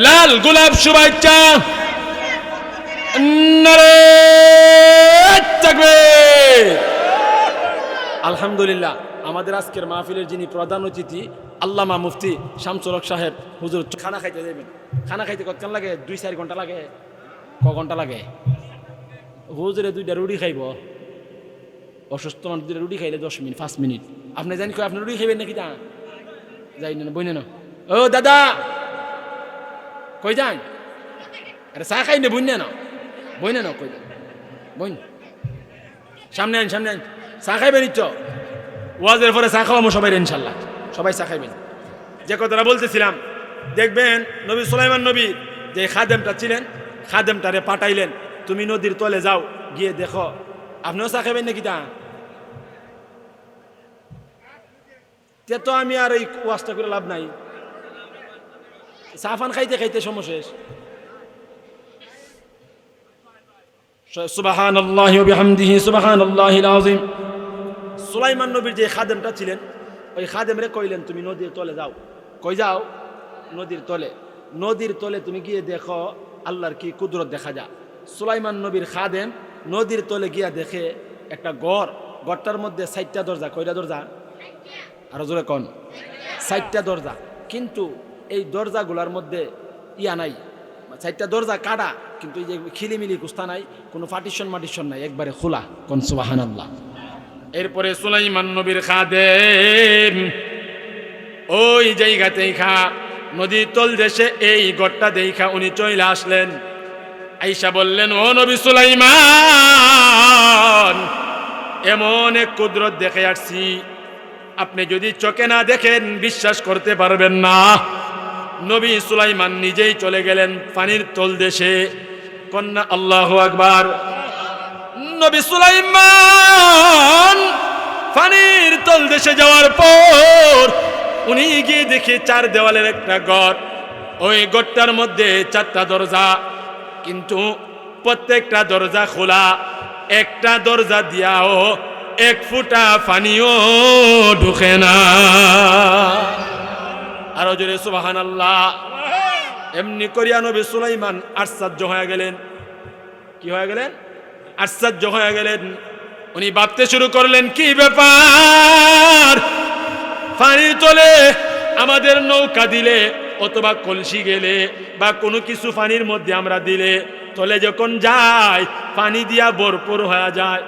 লাল গোলাপ শুভেচ্ছা। নারে তাকবীর। আলহামদুলিল্লাহ, আমাদের আজকের মাহফিলের যিনি প্রধান অতিথি আল্লামা মুফতি শামসুল হক সাহেব হুজুর, খানা খাইতে যাবেন। খানা খাইতে কতক্ষণ লাগে? 2-4 ঘন্টা লাগে। ক ঘন্টা লাগে? হুজুরে 2টা রুটি খাইব, অসুস্থ মানুষ 2টা রুটি খাইলে 10 মিনিট 5 মিনিট। আপনি জানি আপনি রুটি খাইবেন নাকি? তা যাই না, বই না। ও দাদা কই যান? আরে চা খাই না, বই না বই না, কই যান? বই সামনে আন, সামনে আন, চা খাইবেন ইচ্ছ। ওয়াজের পরে চা খাওয়াবো সবাই ইনশাল্লাহ, সবাই চা খাইবেন। যে কথাটা বলতেছিলাম, দেখবেন নবী সুলাইমান নবী যে খাদেমটা ছিলেন, খাদেমটারে পাঠাইলেন, তুমি নদীর তলে যাও, গিয়ে দেখো। আপনিও চা খাইবেন নাকি? তা তো আমি আর এই ওয়াজটা করে লাভ নাই, চা ফান খাইতে খাইতে সমশেষ। সুবহানাল্লাহি ওয়া বিহামদিহি সুবহানাল্লাহিল আযীম। সুলাইমান নবীর যে খাদেমটা ছিলেন, ওই খাদেমরে কইলেন তুমি নদীর তলে যাও। কই যাও? নদীর তলে। নদীর তলে তুমি গিয়ে দেখো আল্লাহর কি কুদরত দেখা যায়। সুলাইমান নবীর খাদেম নদীর তলে গিয়া দেখে একটা ঘর, ঘরটার মধ্যে 4টা দরজা। কয়টা দরজা? আরো জোরে কোন? 4টা দরজা। কিন্তু এই দরজাগুলার মধ্যে ইয়া নাই, 4টা দরজা কাটা, কিন্তু এই যে খিলিমিলি কুস্তা নাই, কোনো পার্টিশন মাটিশন নাই, একবারে খোলা। কোন সুবহানাল্লাহ। এরপরে সুলাইমান নবীর খাদেম ওই জায়গাতে নদীর তল দেশে এই ঘরটা দেখা উনি চলে আসলেন। আয়েশা বললেন, ও নবী সুলাইমান, এমন এক কুদরত দেখে আসছি, আপনি যদি চোখে না দেখেন বিশ্বাস করতে পারবেন না। নবী সুলাইমান নিজেই চলে গেলেন পানির তল দেশে। কন্যা আল্লাহু আকবার। নবী সুলাইমান পানির তল দেশে যাওয়ার পর উনি গিয়ে দেখে 4 দেওয়ালের একটা ঘর। ওই ঘরটার মধ্যে 4টা দরজা, কিন্তু প্রত্যেকটা দরজা খোলা। একটা দরজা দিয়াও 1 ফুটা পানিও ঢুকে না। আরো জোরে সুবহানাল্লাহ। এমনি করিয়া নবী সুলাইমান আশ্চর্য হয়ে গেলেন। কি হয়ে গেলেন? আশ্চর্য হয়ে গেলেন। উনি ভাবতে শুরু করলেন, কি ব্যাপার, পানির তলে আমাদের নৌকা দিলে অথবা কলসি গেলে বা কোনো কিছু পানির মধ্যে আমরা দিলে তলে যখন যায় পানি দিয়া ভরপুর হয়ে যায়।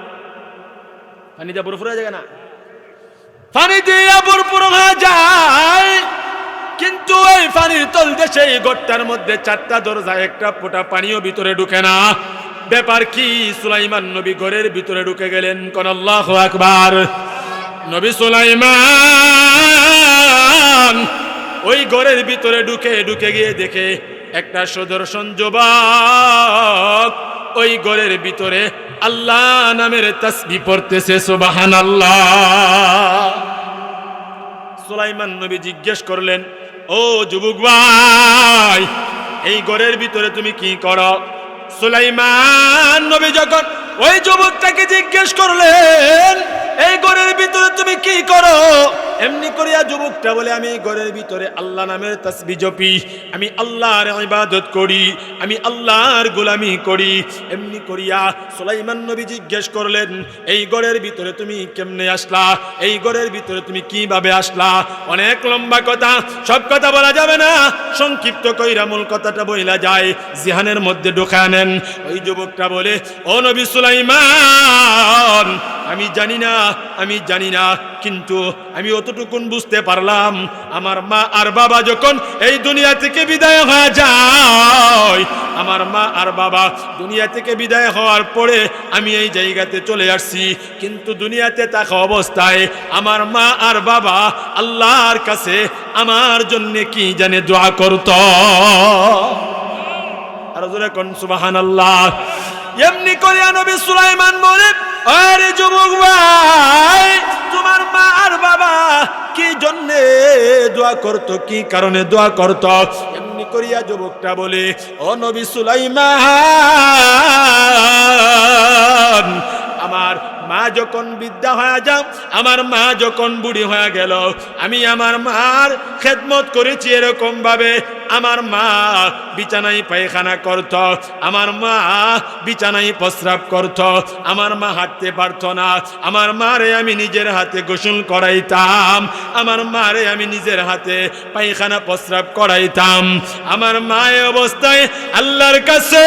পানি দিয়া ভরপুর হয়ে যায় না? পানি দিয়া ভরপুর হয়ে যায়, কিন্তু এই পানির তল দেশে এই ঘরটার মধ্যে 4টা দরজা, একটা ফোঁটা পানিও ভিতরে ঢুকে না। ব্যাপার কি? সুলাইমান নবী ঘরের ভিতরে ঢুকে গেলেন। কোন আল্লাহু আকবার। নবী সুলাইমান ওই ঘরের ভিতরে ঢুকে গিয়ে দেখে একটা সুদর্শন যুবক ওই ঘরের ভিতরে আল্লাহ নামের তাসবিহ পড়তেছে। সুবহানাল্লাহ। সুলাইমান নবী জিজ্ঞেস করলেন, ও যুবক ভাই, এই ঘরের ভিতরে তুমি কি করো? সুলাইমান নবী যখন ওই যুবকটাকে জিজ্ঞেস করলেন, এই ঘরের ভিতরে তুমি কি করো, এমনি করিয়া যুবকটা বলে, আমি ঘরের ভিতরে আল্লাহ নামের তাসবিহ জপি, আমি আল্লাহর ইবাদত করি, আমি আল্লাহর গোলামি করি। এমনি করিয়া সুলাইমান নবী জিজ্ঞেস করলেন, এই ঘরের ভিতরে তুমি কেমনে আসলা? এই ঘরের ভিতরে তুমি কিভাবে আসলা? অনেক লম্বা কথা, সব কথা বলা যাবে না, সংক্ষিপ্ত কইরা মূল কথাটা বইলা যায়, জিহানের মধ্যে ঢোকা নেন। ওই যুবকটা বলে, ও নবী সুলাইমান, আমি জানি না, কিন্তু আমি অতটুকুন বুঝতে পারলাম, আমার মা আর বাবা যখন এই দুনিয়া থেকে বিদায় হয়ে যায়, আমার মা আর বাবা দুনিয়া থেকে বিদায় হওয়ার পরে আমি এই জায়গাতে চলে আসছি, কিন্তু দুনিয়াতে থাকা অবস্থায় আমার মা আর বাবা আল্লাহর কাছে আমার জন্য কি জানে দোয়া করত। আর জোরে কোন সুবহানাল্লাহ। এমনি করে নবী সুলাইমান বলে, আরে যুবক ভাই, তোমার মা আর বাবা কি জন্যে দোয়া করতো, কি কারণে দোয়া করতো? এমনি করিয়া যুবকটা বলে, ও নবী সুলাইমান, আমার মা যখন বৃদ্ধা হয়ে যাও, আমার মা যখন বুড়ি হয়ে গেল, আমি আমার মার খেদমত করেছি এরকম ভাবে। আমার মা বিছানায় পায়খানা করত, আমার মা বিছানায় প্রস্রাব করত, আমার মা হাঁটতে পারত না, আমার মারে আমি নিজের হাতে গোসল করাইতাম, আমার মারে আমি নিজের হাতে পায়খানা প্রস্রাব করাইতাম। আমার মা এই অবস্থায় আল্লাহর কাছে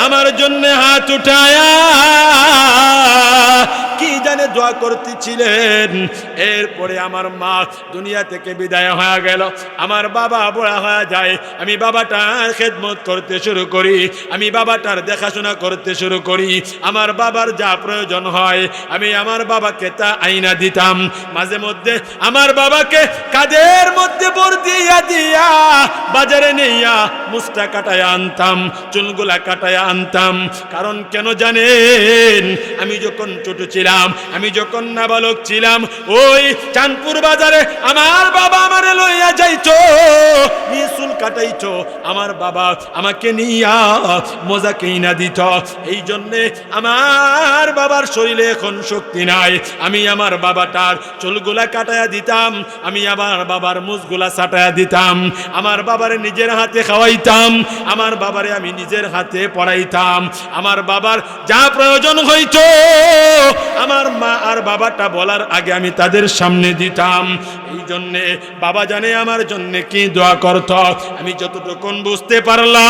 আমার জন্য হাত উঠায়া কি জানে দোয়া করতেছিলেন। এরপরে আমার মা দুনিয়া থেকে বিদায় হয়ে গেল, আমার বাবা বুড়া হয়ে যায়, আমি বাবাটার খেদমত করতে শুরু করি, আমি বাবাটার দেখাশোনা করতে শুরু করি। আমার বাবার যা প্রয়োজন হয় আমি আমার বাবাকে তা আইনা দিতাম। মাঝে মধ্যে আমার বাবাকে কাদের মধ্যে ভর দিয়া বাজারে নিয়া মুস্তা কাটায় আনতাম, চুলগুলা কাটায় আনতাম। কারণ কেন জানেন? আমি যখন ছোট ছিলাম, আমি যখন নাবালক ছিলাম, ওই চাঁদপুর বাজারে আমার বাবা আমারে লইয়া যাইতো, নিয়ে চুল কাটাইতো, আমার বাবা আমাকে নিয়া মজা কিনা দিত। এই জন্যে আমার বাবার শরীরে এখন শক্তি নাই, আমি আমার বাবাটার চুলগুলা কাটায়া দিতাম, আমি আমার বাবার মুছগুলা ছাটায়া দিতাম, আমার বাবারে নিজের হাতে খাওয়াইতাম, আমার বাবারে আমি নিজের হাতে পড়াইতাম। আমার বাবার যা প্রয়োজন হইতো আমার মা আর বাবাটা বলার আগে আমি তাদের সামনে দিতাম। এই জন্যে বাবা জানে আমার জন্য কি দোয়া করত। আমি যতটুকুন বুঝতে পারলাম,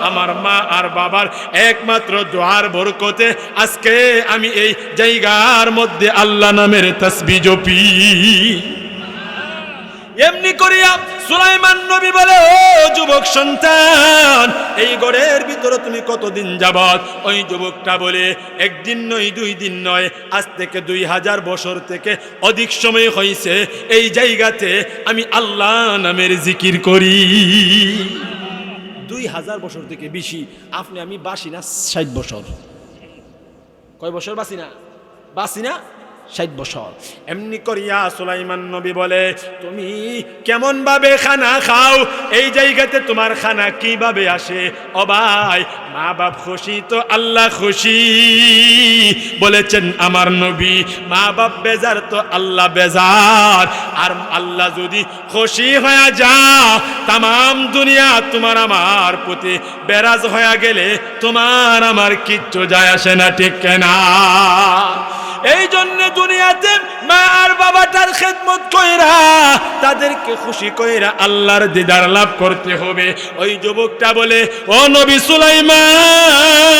আমার মা আর বাবার একমাত্র দোয়ার বরকতে আজকে আমি এই জায়গার মধ্যে আল্লাহ নামের তাসবিহ জপি। এমনি করিয়া সুলাইমান নবী বলে, ও যুবক সন্তান, এই ঘরের ভিতরে তুমি কতদিন যাবত? ওই যুবকটা বলে, একদিন নয়, 2 দিন নয়, আজ থেকে 2000 বছর থেকে অধিক সময় হয়েছে এই জায়গাতে আমি আল্লাহ নামের জিকির করি। 2000 বছর থেকে বেশি। আপনি আমি বাসি না 60 বছর। কয় বছর বাসি না? 60 বছর। এমনি করিয়া সুলাইমান নবী বলে, তুমি কেমন ভাবে খানা খাও? এই জায়গাতে তোমার খানা কিভাবে আসে? ও ভাই, মা বাপ খুশি তো আল্লাহ খুশি, বলেছেন আমার নবী। মা বাপ বেজার তো আল্লাহ বেজার। আর আল্লাহ যদি খুশি হয়ে যা, তাম দুনিয়া তোমার আমার প্রতি বেরাজ হয়ে গেলে তোমার আমার কিচ্ছু যায় আসে না, ঠিক না? এই জন্য দুনিয়াতে মা আর বাবাটার খেদমত কইরা তাদেরকে খুশি কইরা আল্লাহর দিদার লাভ করতে হবে। ওই যুবকটা বলে, ও নবী সুলাইমান,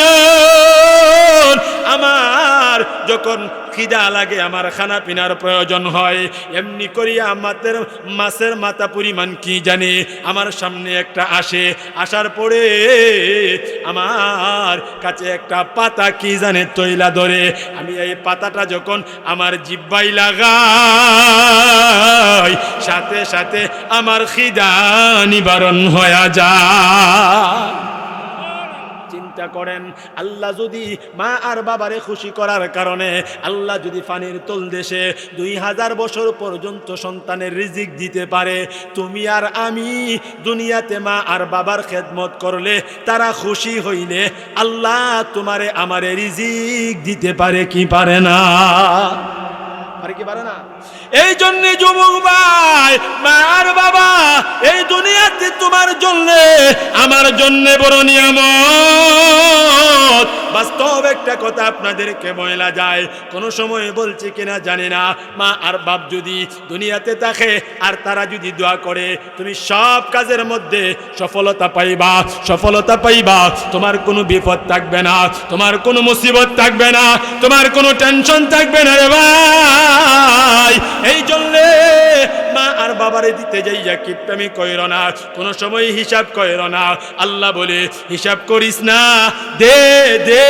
আমার যখন খিদা লাগে, আমার খানা পিনার প্রয়োজন হয়, এমনি করিয়া আমাদের মাছের মাথা পরিমাণ কি জানে আমার সামনে একটা আসে, আসার পরে আমার কাছে একটা পাতা কি জানে তৈলা ধরে, আমি এই পাতাটা যখন আমার জিহ্বাই লাগাই সাথে সাথে আমার খিদা নিবারণ হয়ে যায়। চিন্তা করেন, আল্লাহ যদি মা আর বাবারে খুশি করার কারণে আল্লাহ যদি পানির তল দেশে 2000 বছর পর্যন্ত সন্তানের রিজিক দিতে পারে, তুমি আর আমি দুনিয়াতে মা আর বাবার খেদমত করলে, তারা খুশি হইলে আল্লাহ তোমারে আমারে রিজিক দিতে পারে কি পারে না? পারে কি পারে না? এই জন্য যুবক ভাই, মা আর বাবা এই দুনিয়াতে তোমার জন্য আমার জন্য বড় নিয়ামত। বাস্তব একটা কথা আপনাদেরকে বলা যায়, কোনো সময় বলছি কিনা জানি না, মা আর বাপ যদি দুনিয়াতে থাকে আর তারা যদি দোয়া করে, তুমি সব কাজের মধ্যে সফলতা পাইবা, সফলতা পাইবা। তোমার কোনো বিপদ থাকবে না, তোমার কোনো মুসিবত থাকবে না, তোমার কোনো টেনশন থাকবে না রে ভাই। এই জন্য মা আর বাবারে দিতে যাইয়া কিপটামি কইরো না, কোনো সময় হিসাব কইরো না। আল্লাহ বলে হিসাব করিস না, দে দে,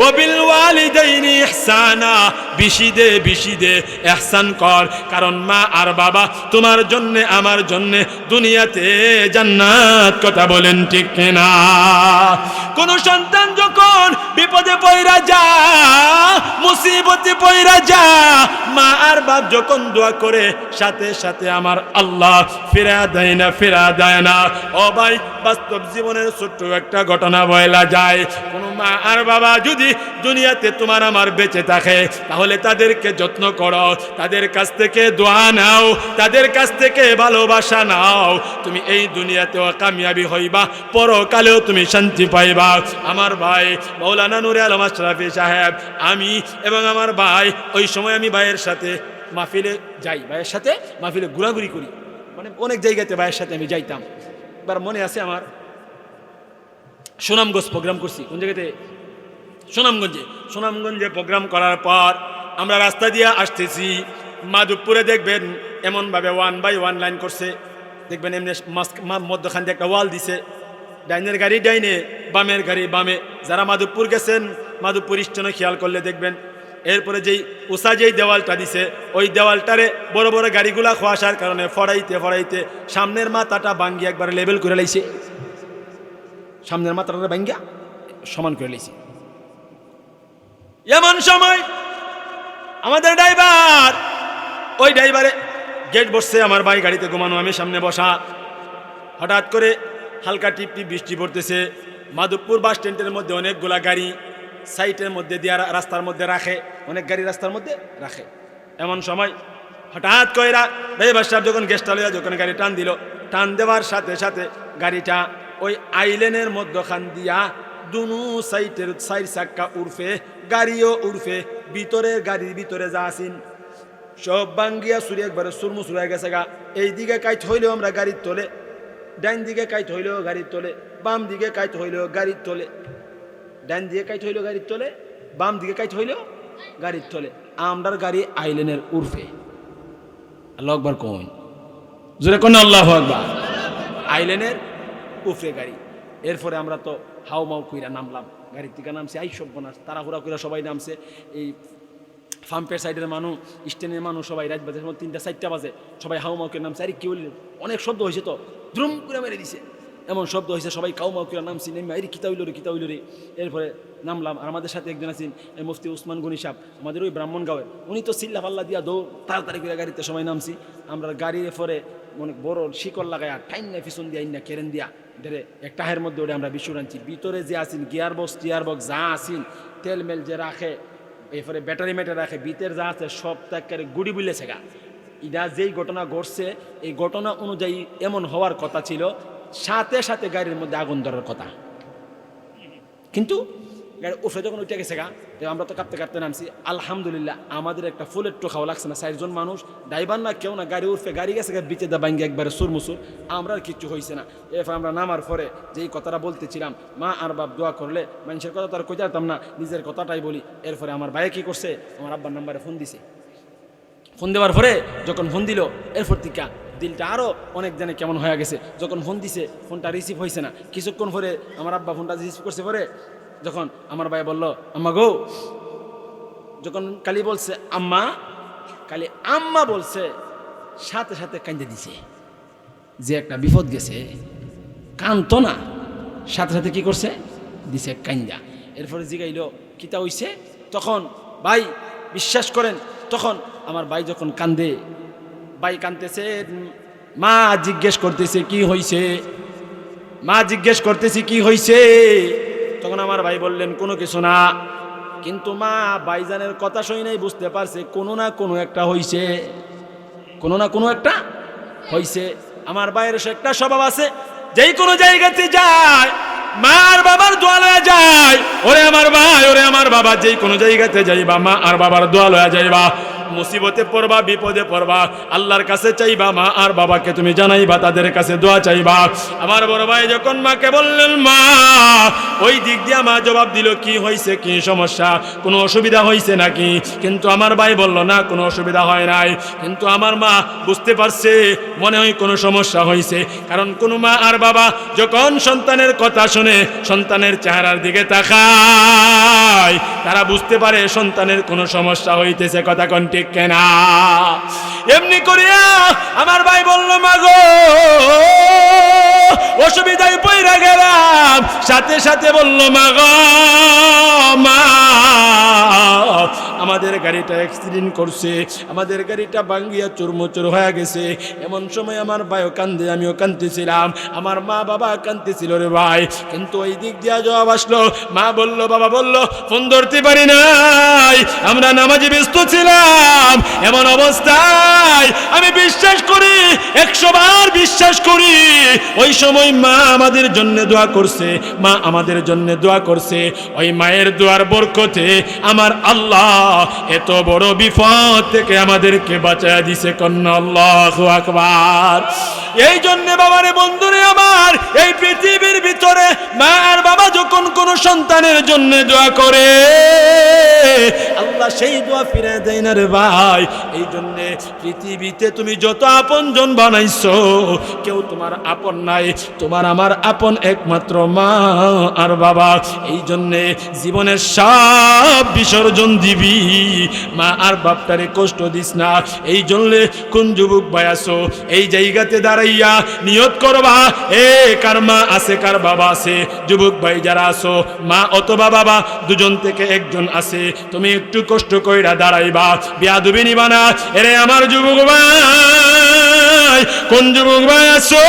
ও বিল ওয়ালিদাইনি ইহসানা, বেশি দে বেশি দে, ইহসান কর। কারণ মা আর বাবা তোমার জন্য আমার জন্য দুনিয়াতে জান্নাত, কথা বলেন ঠিক কিনা? কোন সন্তান যখন বিপদে পইরা যা, মুসিবতে পইরা যা, মা আর বাপ যখন দোয়া করে সাথে সাথে আমার আল্লাহ ফিরা দেয় না, ফিরা দেয় না। ও ভাই, বাস্তব জীবনের ছোট্ট একটা ঘটনা বলা যায়। কোন মা আর বাবা যদি দুনিয়াতে তোমার আমার বেঁচে থাকে, তাহলে তাদেরকে যত্ন করো, তাদের কাছ থেকে দোয়া নাও, তাদের কাছ থেকে ভালোবাসা নাও। তুমি এই দুনিয়াতেও কামিয়াবি হইবা, পরকালেও তুমি শান্তি পাইবা। আমার ভাই মৌলানা নুরে আলম আশরাফি সাহেব, আমি এবং আমার ভাই, ওই সময় আমি ভাইয়ের সাথে মাহফিলে যাই, ভাইয়ের সাথে মাহফিলে ঘোরাঘুরি করি, মানে অনেক জায়গাতে ভাইয়ের সাথে আমি যাইতাম। এবার মনে আছে আমার, সুনামগঞ্জ প্রোগ্রাম করছি। কোন জায়গাতে? সুনামগঞ্জে প্রোগ্রাম করার পর আমরা রাস্তা দিয়ে আসতেছি, মাধবপুরে দেখবেন এমনভাবে 1 বাই 1 লাইন করছে, দেখবেন এমনি মধ্যখান দিয়ে একটা ওয়াল দিছে, ডাইনের গাড়ি ডাইনে, বামের গাড়ি বামে। যারা মাধবপুর গেছেন, মাধবপুর স্টেশনে খেয়াল করলে দেখবেন এরপরে যেই উষা যেই দেওয়ালটা দিছে, ওই দেওয়ালটারে বড় বড় গাড়িগুলা খোয়াশার কারণে ফড়াইতে ফড়াইতে সামনের মাথাটা ভাঙ্গিয়ে একবার লেভেল করে লাইছে, সামনের মাথাটা ভাঙ্গিয়া সমান করে লাইছে। এমন সময় আমাদের ড্রাইভার, ওই ড্রাইভারে গেট বসছে, আমার ভাই গাড়িতে ঘুমানো, আমি সামনে বসা। হঠাৎ করে হালকা টিপ টিপ বৃষ্টি পড়তেছে। মাধবপুর বাস স্ট্যান্ডের মধ্যে অনেকগুলা গাড়ি সাইটের মধ্যে দিয়া রাস্তার মধ্যে রাখে, অনেক গাড়ি রাস্তার মধ্যে রাখে। এমন সময় হঠাৎ কইরা ড্রাইভার সাহেব যখন গেস্ট লইয়া যখন গাড়ি টান দিল, টান দেওয়ার সাথে সাথে গাড়িটা ওই আইল্যান্ডের মধ্যখান দিয়া দুনু সাইটের 4 চাক্কা উড়ফে, গাড়িও উড়ফে, ভিতরের গাড়ির ভিতরে যা আসিন সব বাঙ্গিয়া চুরি একবারে সুরমুসুর হয়ে গেছে গা। এই দিকে কাইট হইলেও আমরা গাড়ির তোলে, ডাইন দিকে কাইট হইলেও গাড়ির তোলে, বাম দিকে কাইট হইলেও গাড়ির তোলে, ডাইন দিকে কাইট হইলেও গাড়ির তোলে, বাম দিকে কাইট হইলেও গাড়ির তোলে। আমরার গাড়ি আইল্যান্ডের উর্ফে। আল্লাহু আকবার কোন জোরে কোন আল্লাহু আকবার। আইল্যান্ডের উফরে গাড়ি। এরপরে আমরা তো হাও মাও কইরা নামলাম, গাড়ির থেকে নামছে, আই সব বনাস তাড়াহুড়া কইরা সবাই নামছে। এই পাম্পের সাইডের মানুষ, স্ট্যান্ডের মানুষ সবাই রাত বাজে 3টা 4টা বাজে, সবাই হাও মাও করে নামছে। আরে কি বললেন, অনেক শব্দ হয়েছে তো, দ্রুম করে মেরে দিছে, এমন শব্দ হয়েছে, সবাই কাউ মাউ করে নামছি, নেমে আরে কিতা হইল রে কিতা হইল রে। এরপরে নামলাম, আর আমাদের সাথে একজন আছেন মুফতি উসমান গনি সাহেব, আমাদের ওই ব্রাহ্মণগাঁওয়ের, উনি তো চিল্লা পাল্লা দিয়া দৌড় তাড়াতাড়ি করে গাড়িতে সবাই নামছি। আমরা গাড়ির পরে অনেক বড় শিকল লাগায়া টাইন না পিছন দিয়া ইন্না কেরেন দিয়া ধরে একটা হের মধ্যে ওটা আমরা বিশুর আনছি। ভিতরে যে আসিন গিয়ার বক্স টিয়ার বক্স যা আসিন, তেল মেল যে রাখে, এরপরে ব্যাটারি মেটার রাখে, ভিতরে যা আছে সব ত্যাগকারে গুড়ি বুলেছে গা। এটা যেই ঘটনা ঘটছে, এই ঘটনা অনুযায়ী এমন হওয়ার কথা ছিল, সাথে সাথে গাড়ির মধ্যে আগুন ধরার কথা, কিন্তু গাড়ি উঠে যখন উঠে গেছে গা, তো আমরা তো কাঁপতে কাঁপতে নামছি। আলহামদুলিল্লাহ আমাদের একটা ফুলের টোকাও লাগছে না, 4 জন মানুষ, ড্রাইভার না কেউ না, গাড়ি উঠে গাড়ি গেছে গা বিচে দা ভাঙ্গে একবারে সুরমুসুর, আমরা আর কিচ্ছু হয়েছে না। এরপর আমরা নামার পরে যেই কথাটা বলতেছিলাম, মা আর বাপ দোয়া করলে মানুষের কথা তো আর কই যেতাম না, নিজের কথাটাই বলি। এরপরে আমার ভাইয়ে কি করছে, আমার আব্বার নাম্বারে ফোন দিছে। ফোন দেওয়ার পরে যখন ফোন দিল, এরপর থেকে দিলটা আরও অনেক জানে কেমন হয়ে গেছে। যখন ফোন দিছে, ফোনটা রিসিভ হয়েছে না। কিছুক্ষণ পরে আমার আব্বা ফোনটা রিসিভ করছে, পরে যখন আমার ভাই বলল আম্মা গো, যখন কালি বলছে আম্মা, কালি আম্মা বলছে, সাথে সাথে কান্দে দিছে যে একটা বিপদ গেছে। কানতো না, সাথে সাথে কি করছে, দিছে কান্দা। এরপরে জিগাইল কিতা হইছে, তখন ভাই বিশ্বাস করেন, তখন আমার ভাই যখন কান্দে, ভাই কানতেছে, মা জিজ্ঞেস করতেছে কি হইছে, মা জিজ্ঞেস করতেছি কি হইছে। তখন আমার ভাই বললেন কোনো কিছু না, কিন্তু মা ভাইজানের কথা শুই নাই, বুঝতে পারছে কোনো না কোনো একটা হইছে, কোনো না কোনো একটা হইছে। আমার ভাইয়ের সে একটা স্বভাব আছে, যেই কোনো জায়গাতে যায় মা আর বাবার দোয়া লয়া যায়। ওরে আমার ভাই, ওরে আমার বাবা, যেই কোনো জায়গাতে যাইবা মা আর বাবার দোয়া লয়া যাইবা। মুসিবতে পড়বা, বিপদে পড়বা, আল্লাহর কাছে চাইবা, মা আর বাবাকে তুমি জানাইবা, তাদের কাছে দোয়া চাইবা। আমার বড় ভাই যখন মাকে বললেন মা, ওই দিক দিয়ে মা জবাব দিল কি হয়েছে, কি সমস্যা, কোনো অসুবিধা হয়েছে নাকি? কিন্তু আমার ভাই বলল না, কোনো অসুবিধা হয় নাই। কিন্তু আমার মা বুঝতে পারছে মনে হয় কোনো সমস্যা হয়েছে। কারণ কোনো মা আর বাবা যখন সন্তানের কথা শুনে, সন্তানের চেহারার দিকে তাকায়, তারা বুঝতে পারে সন্তানের কোনো সমস্যা হইতেছে। কথা কোন ঠিক কেনা? এমনি করিয়া আমার ভাই বলল মা গো, অসুবিধায় পইরা গেলাম। সাথে সাথে বলল মা গো, মা আমাদের গাড়িটা অ্যাক্সিডেন্ট করছে, আমাদের গাড়িটা ভাঙ্গিয়া চুরমুচুর হয়ে গেছে। এমন সময় আমার ভাইও কান্দে, আমিও কান্দতেছিলাম, আমার মা বাবা কান্দতেছিল রে ভাই। কিন্তু ওই দিক দিয়া জবাব আসলো, মা বলল, বাবা বলল, ফোন ধরতে পারি নাই, আমরা নামাজে ব্যস্ত ছিলাম। এমন অবস্থায় আমি বিশ্বাস করি, 100 বার বিশ্বাস করি, ওই সময় মা আমাদের জন্য দোয়া করছে, মা আমাদের জন্য দোয়া করছে। ওই মায়ের দোয়ার বরকতে আমার আল্লাহ এত বড় বিপদ থেকে আমাদেরকে বাঁচায় দিছে। কন্যা আল্লাহু আকবার। এই জন্য বাবারে, বন্ধুরে আমার, এই পৃথিবীর ভিতরে মা আর বাবা যখন কোন সন্তানের জন্য দোয়া করে, আল্লাহ সেই দোয়া ফিরে দেয় না রে ভাই। এই জন্য পৃথিবীতে তুমি যত আপনজন বানাইছো, কেউ তোমার আপন নাই, তোমার আমার আপন একমাত্র মা আর বাবা। এই জন্যে জীবনের সব বিসর্জন দিবি, মা আর বাপটারে কষ্ট দিস না। এই জন্যে কোন যুবক ভাই আছো, এই জায়গাতে দাঁড়াইয়া নিয়ত করবা, কার মা আছে কার বাবা আছে। যুবক ভাই যারা আছো, মা অথবা বাবা দুজন থেকে একজন আছে, তুমি একটু কষ্ট কইরা দাঁড়াইবা, বেয়াদবি নিবা না। এরে আমার যুবক ভাই, কোন যুবক ভাই আছো,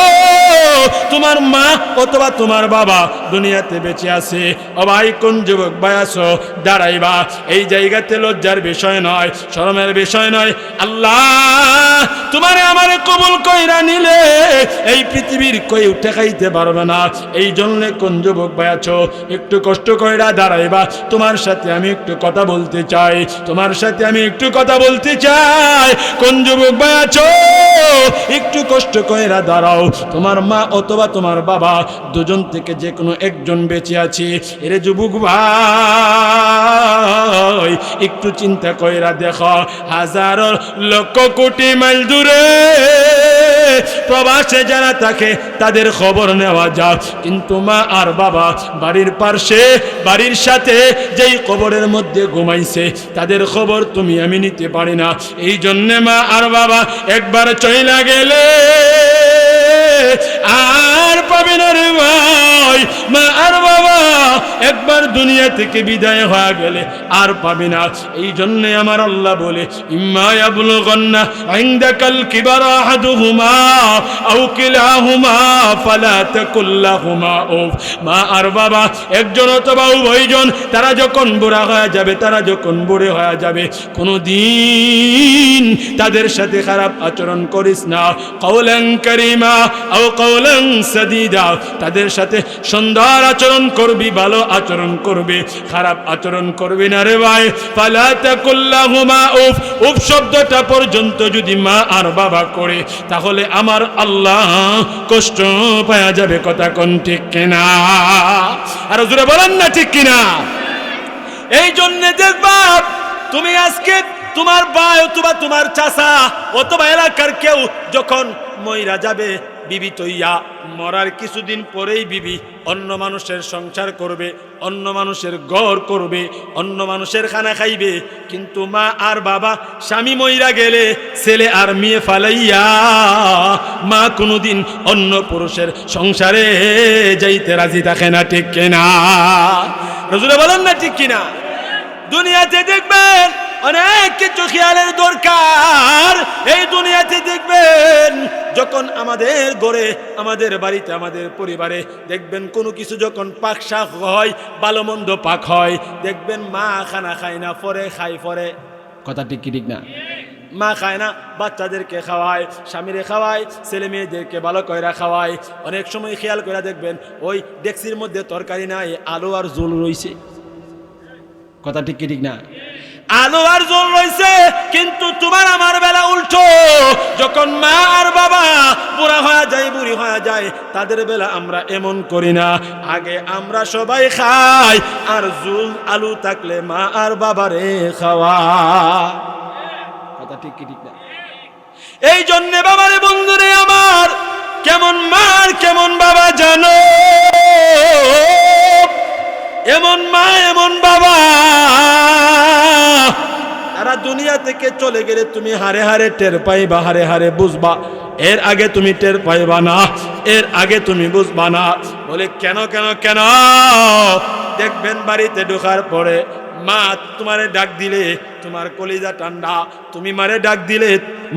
তোমার মা অথবা তোমার বাবা দুনিয়াতে বেঁচে আছে, ও ভাই কোন যুবক ভাই আছো, দাঁড়াইবা। এই জায়গাতে লজ্জার বিষয় নয়, শরমের বিষয় নয়। আল্লাহ তোমারে আমারে কবুল কইরা নিলে এই পৃথিবীর কেউ ঠেকাইতে পারবে না। এই জন্য কোন যুবক ভাই আছো, একটু কষ্ট কইরা দাঁড়াইবা। তোমার সাথে আমি একটু কথা বলতে চাই, তোমার সাথে আমি একটু কথা বলতে চাই। কোন যুবক ভাই আছো, একটু কষ্ট কইরা দাঁড়াও। তোমার মা অথবা তোমার বাবা দুজন থেকে যে কোনো একজন বেঁচে আছে। এরে যুবক ভাই, একটু চিন্তা কইরা দেখো, হাজারো লক্ষ কোটি মাইল দূরে প্রবাসে যারা থাকে তাদের খবর নেওয়া যাক, কিন্তু মা আর বাবা বাড়ির পাশে, বাড়ির সাথে যেই কবরের মধ্যে ঘুমাইছে, তাদের খবর তুমি আমি নিতে পারি না। এই জন্যে মা আর বাবা একবার চইলা গেলে আর পাবে না রে ভাই। মা আর বাবা একবার দুনিয়া থেকে বিদায় হয়ে গেলে আর পাবে না। এই জন্য আমার আল্লাহ বলে, ইম্মা ইয়াবলুগান্না ইনদাকাল কিবারা আহাদুহুমা আও কিলাহুমা ফালা তাকুল লাহুমা উফ। মা আর বাবা একজন অথবা উভয়জন তারা যখন বুড়া হয়ে যাবে, তারা যখন বুড়ে হয়ে যাবে, কোনদিন তাদের সাথে খারাপ আচরণ করিস না। কাওলান কারীমা আও কাওলান সাদিদা, তাদের সাথে সুন্দর আচরণ করবি, ভালো আচরণ করবি, খারাপ আচরণ করবি না রে ভাই। ফালা তাকুল লাহুমা উফ, উফ শব্দটা পর্যন্ত যদি মা আর বাবা করে তাহলে আমার আল্লাহ কষ্ট পাওয়া যাবে। কথা কোন ঠিক কিনা? আর জোরে বলেন না ঠিক কিনা? এই জন্য দেখবা তুমি আজকে তোমার ভাই অথবা তোমার চাচা অথবা এলাকার কেউ যখন মইরা যাবে, বিবি তৈয়া মরার কিছুদিন পরেই বিবি অন্য মানুষের সংসার করবে, অন্য মানুষের ঘর করবে, অন্য মানুষের খানা খাইবে। কিন্তু মা আর বাবা স্বামী মইরা গেলে ছেলে আর মেয়ে ফালাইয়া মা কোনোদিন অন্য পুরুষের সংসারে যাইতে রাজি থাকে না। ঠিক কিনা? রাসূল বলেন না ঠিক কিনা? দুনিয়াতে দেখবেন অনেক কিছু খেয়ালের দরকার। এই দুনিয়াতে দেখবেন যখন আমাদের ঘরে, আমাদের বাড়িতে, আমাদের পরিবারে দেখবেন কোনো কিছু যখন পাক শাক হয়, ভালো মন্দ পাক হয়, দেখবেন মা খানা খায় না, পরে খায়। পরে কথা ঠিক কি ঠিক না? মা খায় না, বাচ্চাদেরকে খাওয়ায়, স্বামীরে খাওয়ায়, ছেলে মেয়েদেরকে ভালো কইরা খাওয়ায়। অনেক সময় খেয়াল করে দেখবেন ওই ডেক্সির মধ্যে তরকারি নাই, আলু আর ঝোল রইছে। কথা ঠিক কি ঠিক না? আলু আর ঝোল রইছে। কিন্তু তোমার আমার বেলা উল্টো, যখন মা আর বাবা বুড়া হয়ে যায়, বুড়ি হয়ে যায়, তাদের বেলা আমরা এমন করি না। আগে আমরা সবাই খাই, আর ঝোল আলু থাকলে মা আর বাবারে খাওয়া। কথা ঠিক কি ঠিক না? এই জন্য বাবারে বন্ধুরে আমার, কেমন মা আর কেমন বাবা জানো? এমন মা এমন বাবা, তারা দুনিয়া থেকে চলে গেলে তুমি হারে হারে টের পাইবা, হারে হারে বুঝবা। এর আগে তুমি টের পাইবা না, এর আগে তুমি বুঝবা না। বলে কেন কেন কেন? দেখবেন বাড়িতে ঢোকার পরে মা তোমারে ডাক দিলে তোমার কলিজা ঠান্ডা, তুমি মারে ডাক দিলে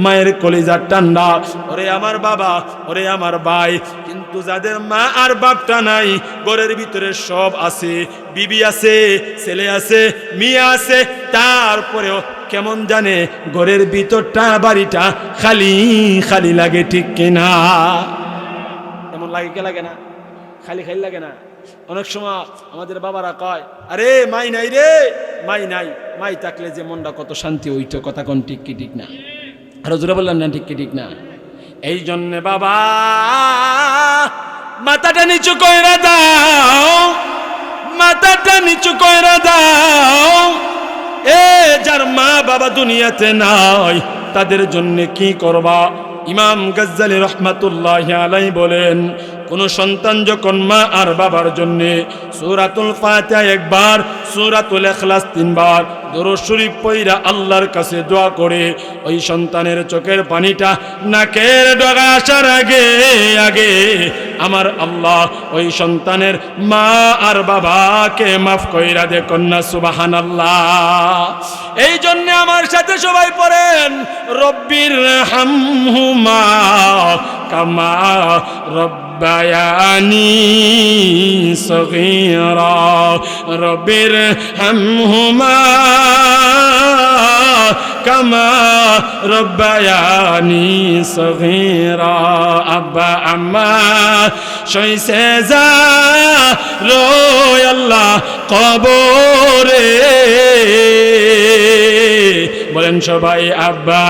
মায়ের কলিজা ঠান্ডা। ওরে আমার বাবা, ওরে আমার ভাই। কিন্তু যাদের মা আর বাপটা নাই, ঘরের ভিতরে সব আছে, বিবি আছে, ছেলে আছে, মেয়ে আছে, তারপরেও কেমন জানে ঘরের ভিতরটা, বাড়িটা খালি খালি লাগে। ঠিক কিনা? এমন লাগে কে লাগে না? খালি খালি লাগে না? অনেক সময় আমাদের বাবারা কয়, আরে মাই নাই রে, মাই নাই। মাই থাকলে যে মনটা কত শান্তি হইতো। কথা কোন ঠিক কি ঠিক না? আর জোরে বললাম না ঠিক কি ঠিক না? এই জন্যে বাবা মাথাটা নিচু কইরা দাও, মাথাটা নিচু কইরা দাও। এ যার মা বাবা দুনিয়াতে নাই, তাদের জন্য কি করবা? ইমাম গজ্জালি রহমাতুল্লাহি আলাইহি বলেন, কোন সন্তান যখন মা আর বাবার জন্য সূরাতুল ফাতিহা একবার, সূরাতুল ইখলাস 3 বার, দরুদ শরীফ পড়া আল্লাহর কাছে দোয়া করে, ওই সন্তানের চোখের পানিটা নাকের ডগায় আসার আগে আগে আমার আল্লাহ ওই সন্তানের মা আর বাবাকে মাফ কইরা দে। কন্যা সুবহানাল্লাহ। এই জন্য আমার সাথে সবাই পড়েন, রব্বির হামহুমা কামা রব্বায়ানি সগীরা, রব্বির হামহুমা কামা রব্বায়ানি সগীরা। আব্বা আম্মা সইছে যা রয় আল্লাহ কবরে। বলেন সবাই, আব্বা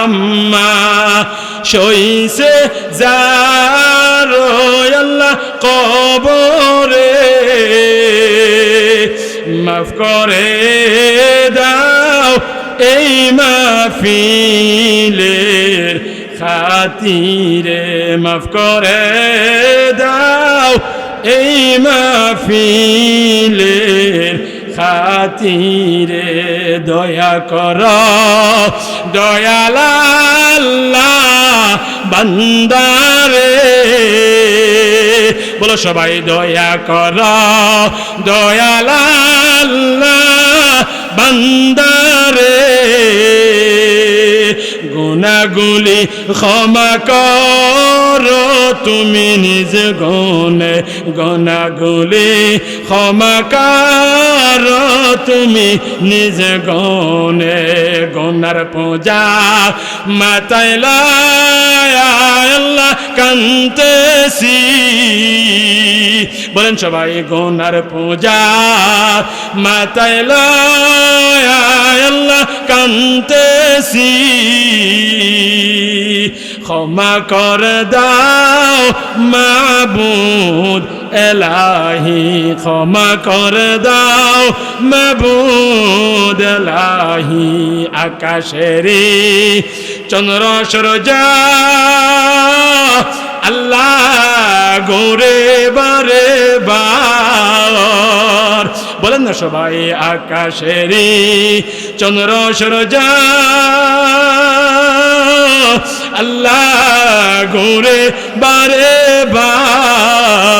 আম্মা সইছে যা রয় আল্লাহ কবরে, মাফ করে দাও এই মাহফিলের খাতিরে, মাফ করে দাও এই মাহফিলের খাতিরে। দয়া কর দয়াল আল্লাহ বান্দারে। বলো সবাই, দয়া কর দয়াল আল্লাহ বান্দারে। গুনাহগুলি ক্ষমা করো তুমি নিজ গুণে, গুনাহগুলি ক্ষমা করো তুমি নিজ গুণে। গুনার পূজা মাথায় লয়া আল্লাহ কান্তেছি বলেন সবাই গুনার পূজা মাথায় লয়া আল্লাহ কান্তেছি ক্ষমা করে দাও মাবুদ এলাহি ক্ষমা করে দাও মাবুদ এলাহি আকাশেরি চন্দ্র সূর্য আল্লাহ গোরে বারে বার বলেন না সবাই আকাশেরি চন্দ্র সূর্য আল্লাহ গোরে বারে বার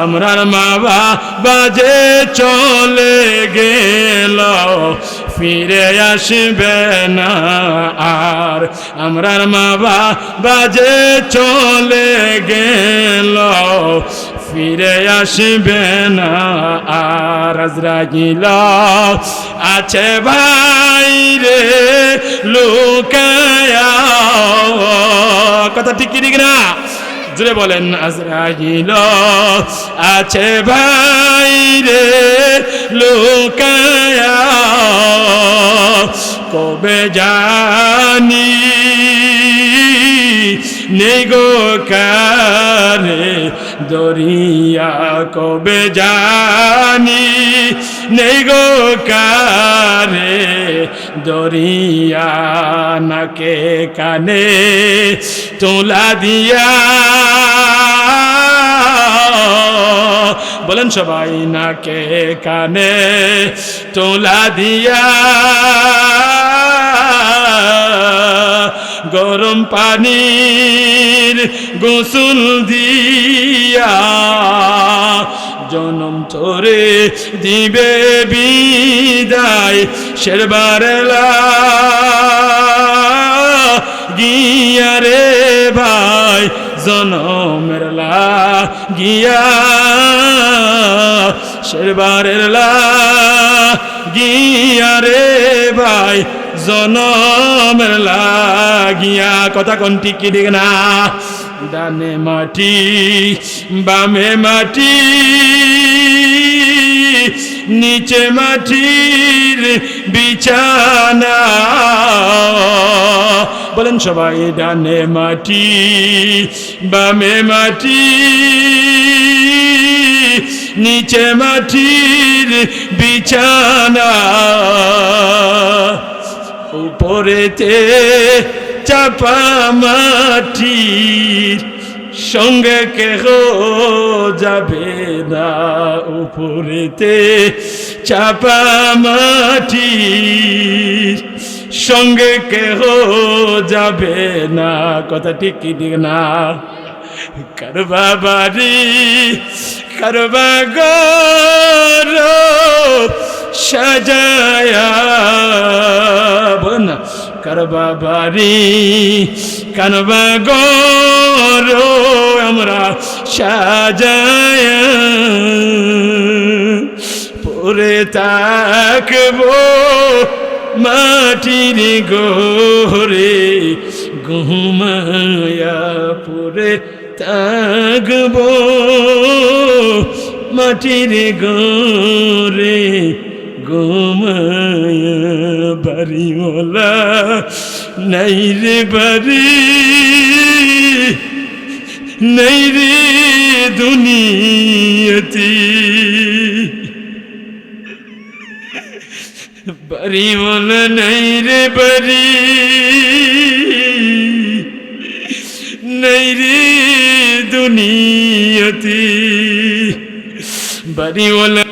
আমরার মা বাবা যে চলে গেল ফিরে আসবে না আর আমরার মা বাবা যে চলে গেল ফিরে আসবে না আর আজরাইল আছে বাইরে লুকায়া কথা ঠিক কি ঠিক না জোরে বলেন আজরাইল আছে বাইরে লুকায়া কবে জানি নেগো কারে দরিয়া কবে জানি নেগো কারে দরিয়া নাকে কানে তোলা দিয়া বলেন সবাই নাকে কানে তোলা দিয়া গরম পানির গোসল দিয়া জনম তোরে দিবে বিদায় শেরবারেলা গিয়া রে ভাই জনমের লা গিয়া শেরবারের লা গিয়া রে ভাই জনমের লাগিয়া কথা কোন ঠিক কি ঠিক না ডানে মাটি বামে মাটি নিচে মাটির বিছানা বলেন সবাই ডানে মাটি বামে মাটি নিচে মাটির বিছানা উপরেতে চাপা মাটির সঙ্গে কেহ যাবে না উপরেতে চাপা মাটির সঙ্গে কেহ যাবে না কথা ঠিক কি ঠিক না কারবা বাড়ি কারবা ঘর সাজায়া বলেন না কারবা বাড়ি কারবা ঘর আমরা সাজায়া পরে থাকবো মাটির ঘরে ঘুমায়া পরে থাকবো মাটির ঘরে ঘুমায়া বাড়িওয়ালা নাই রে বাড়ি নাই রে দুনিয়াতে বাড়িওয়ালা নাই রে বাড়ি নাই রে দুনিয়াতে বাড়িওয়ালা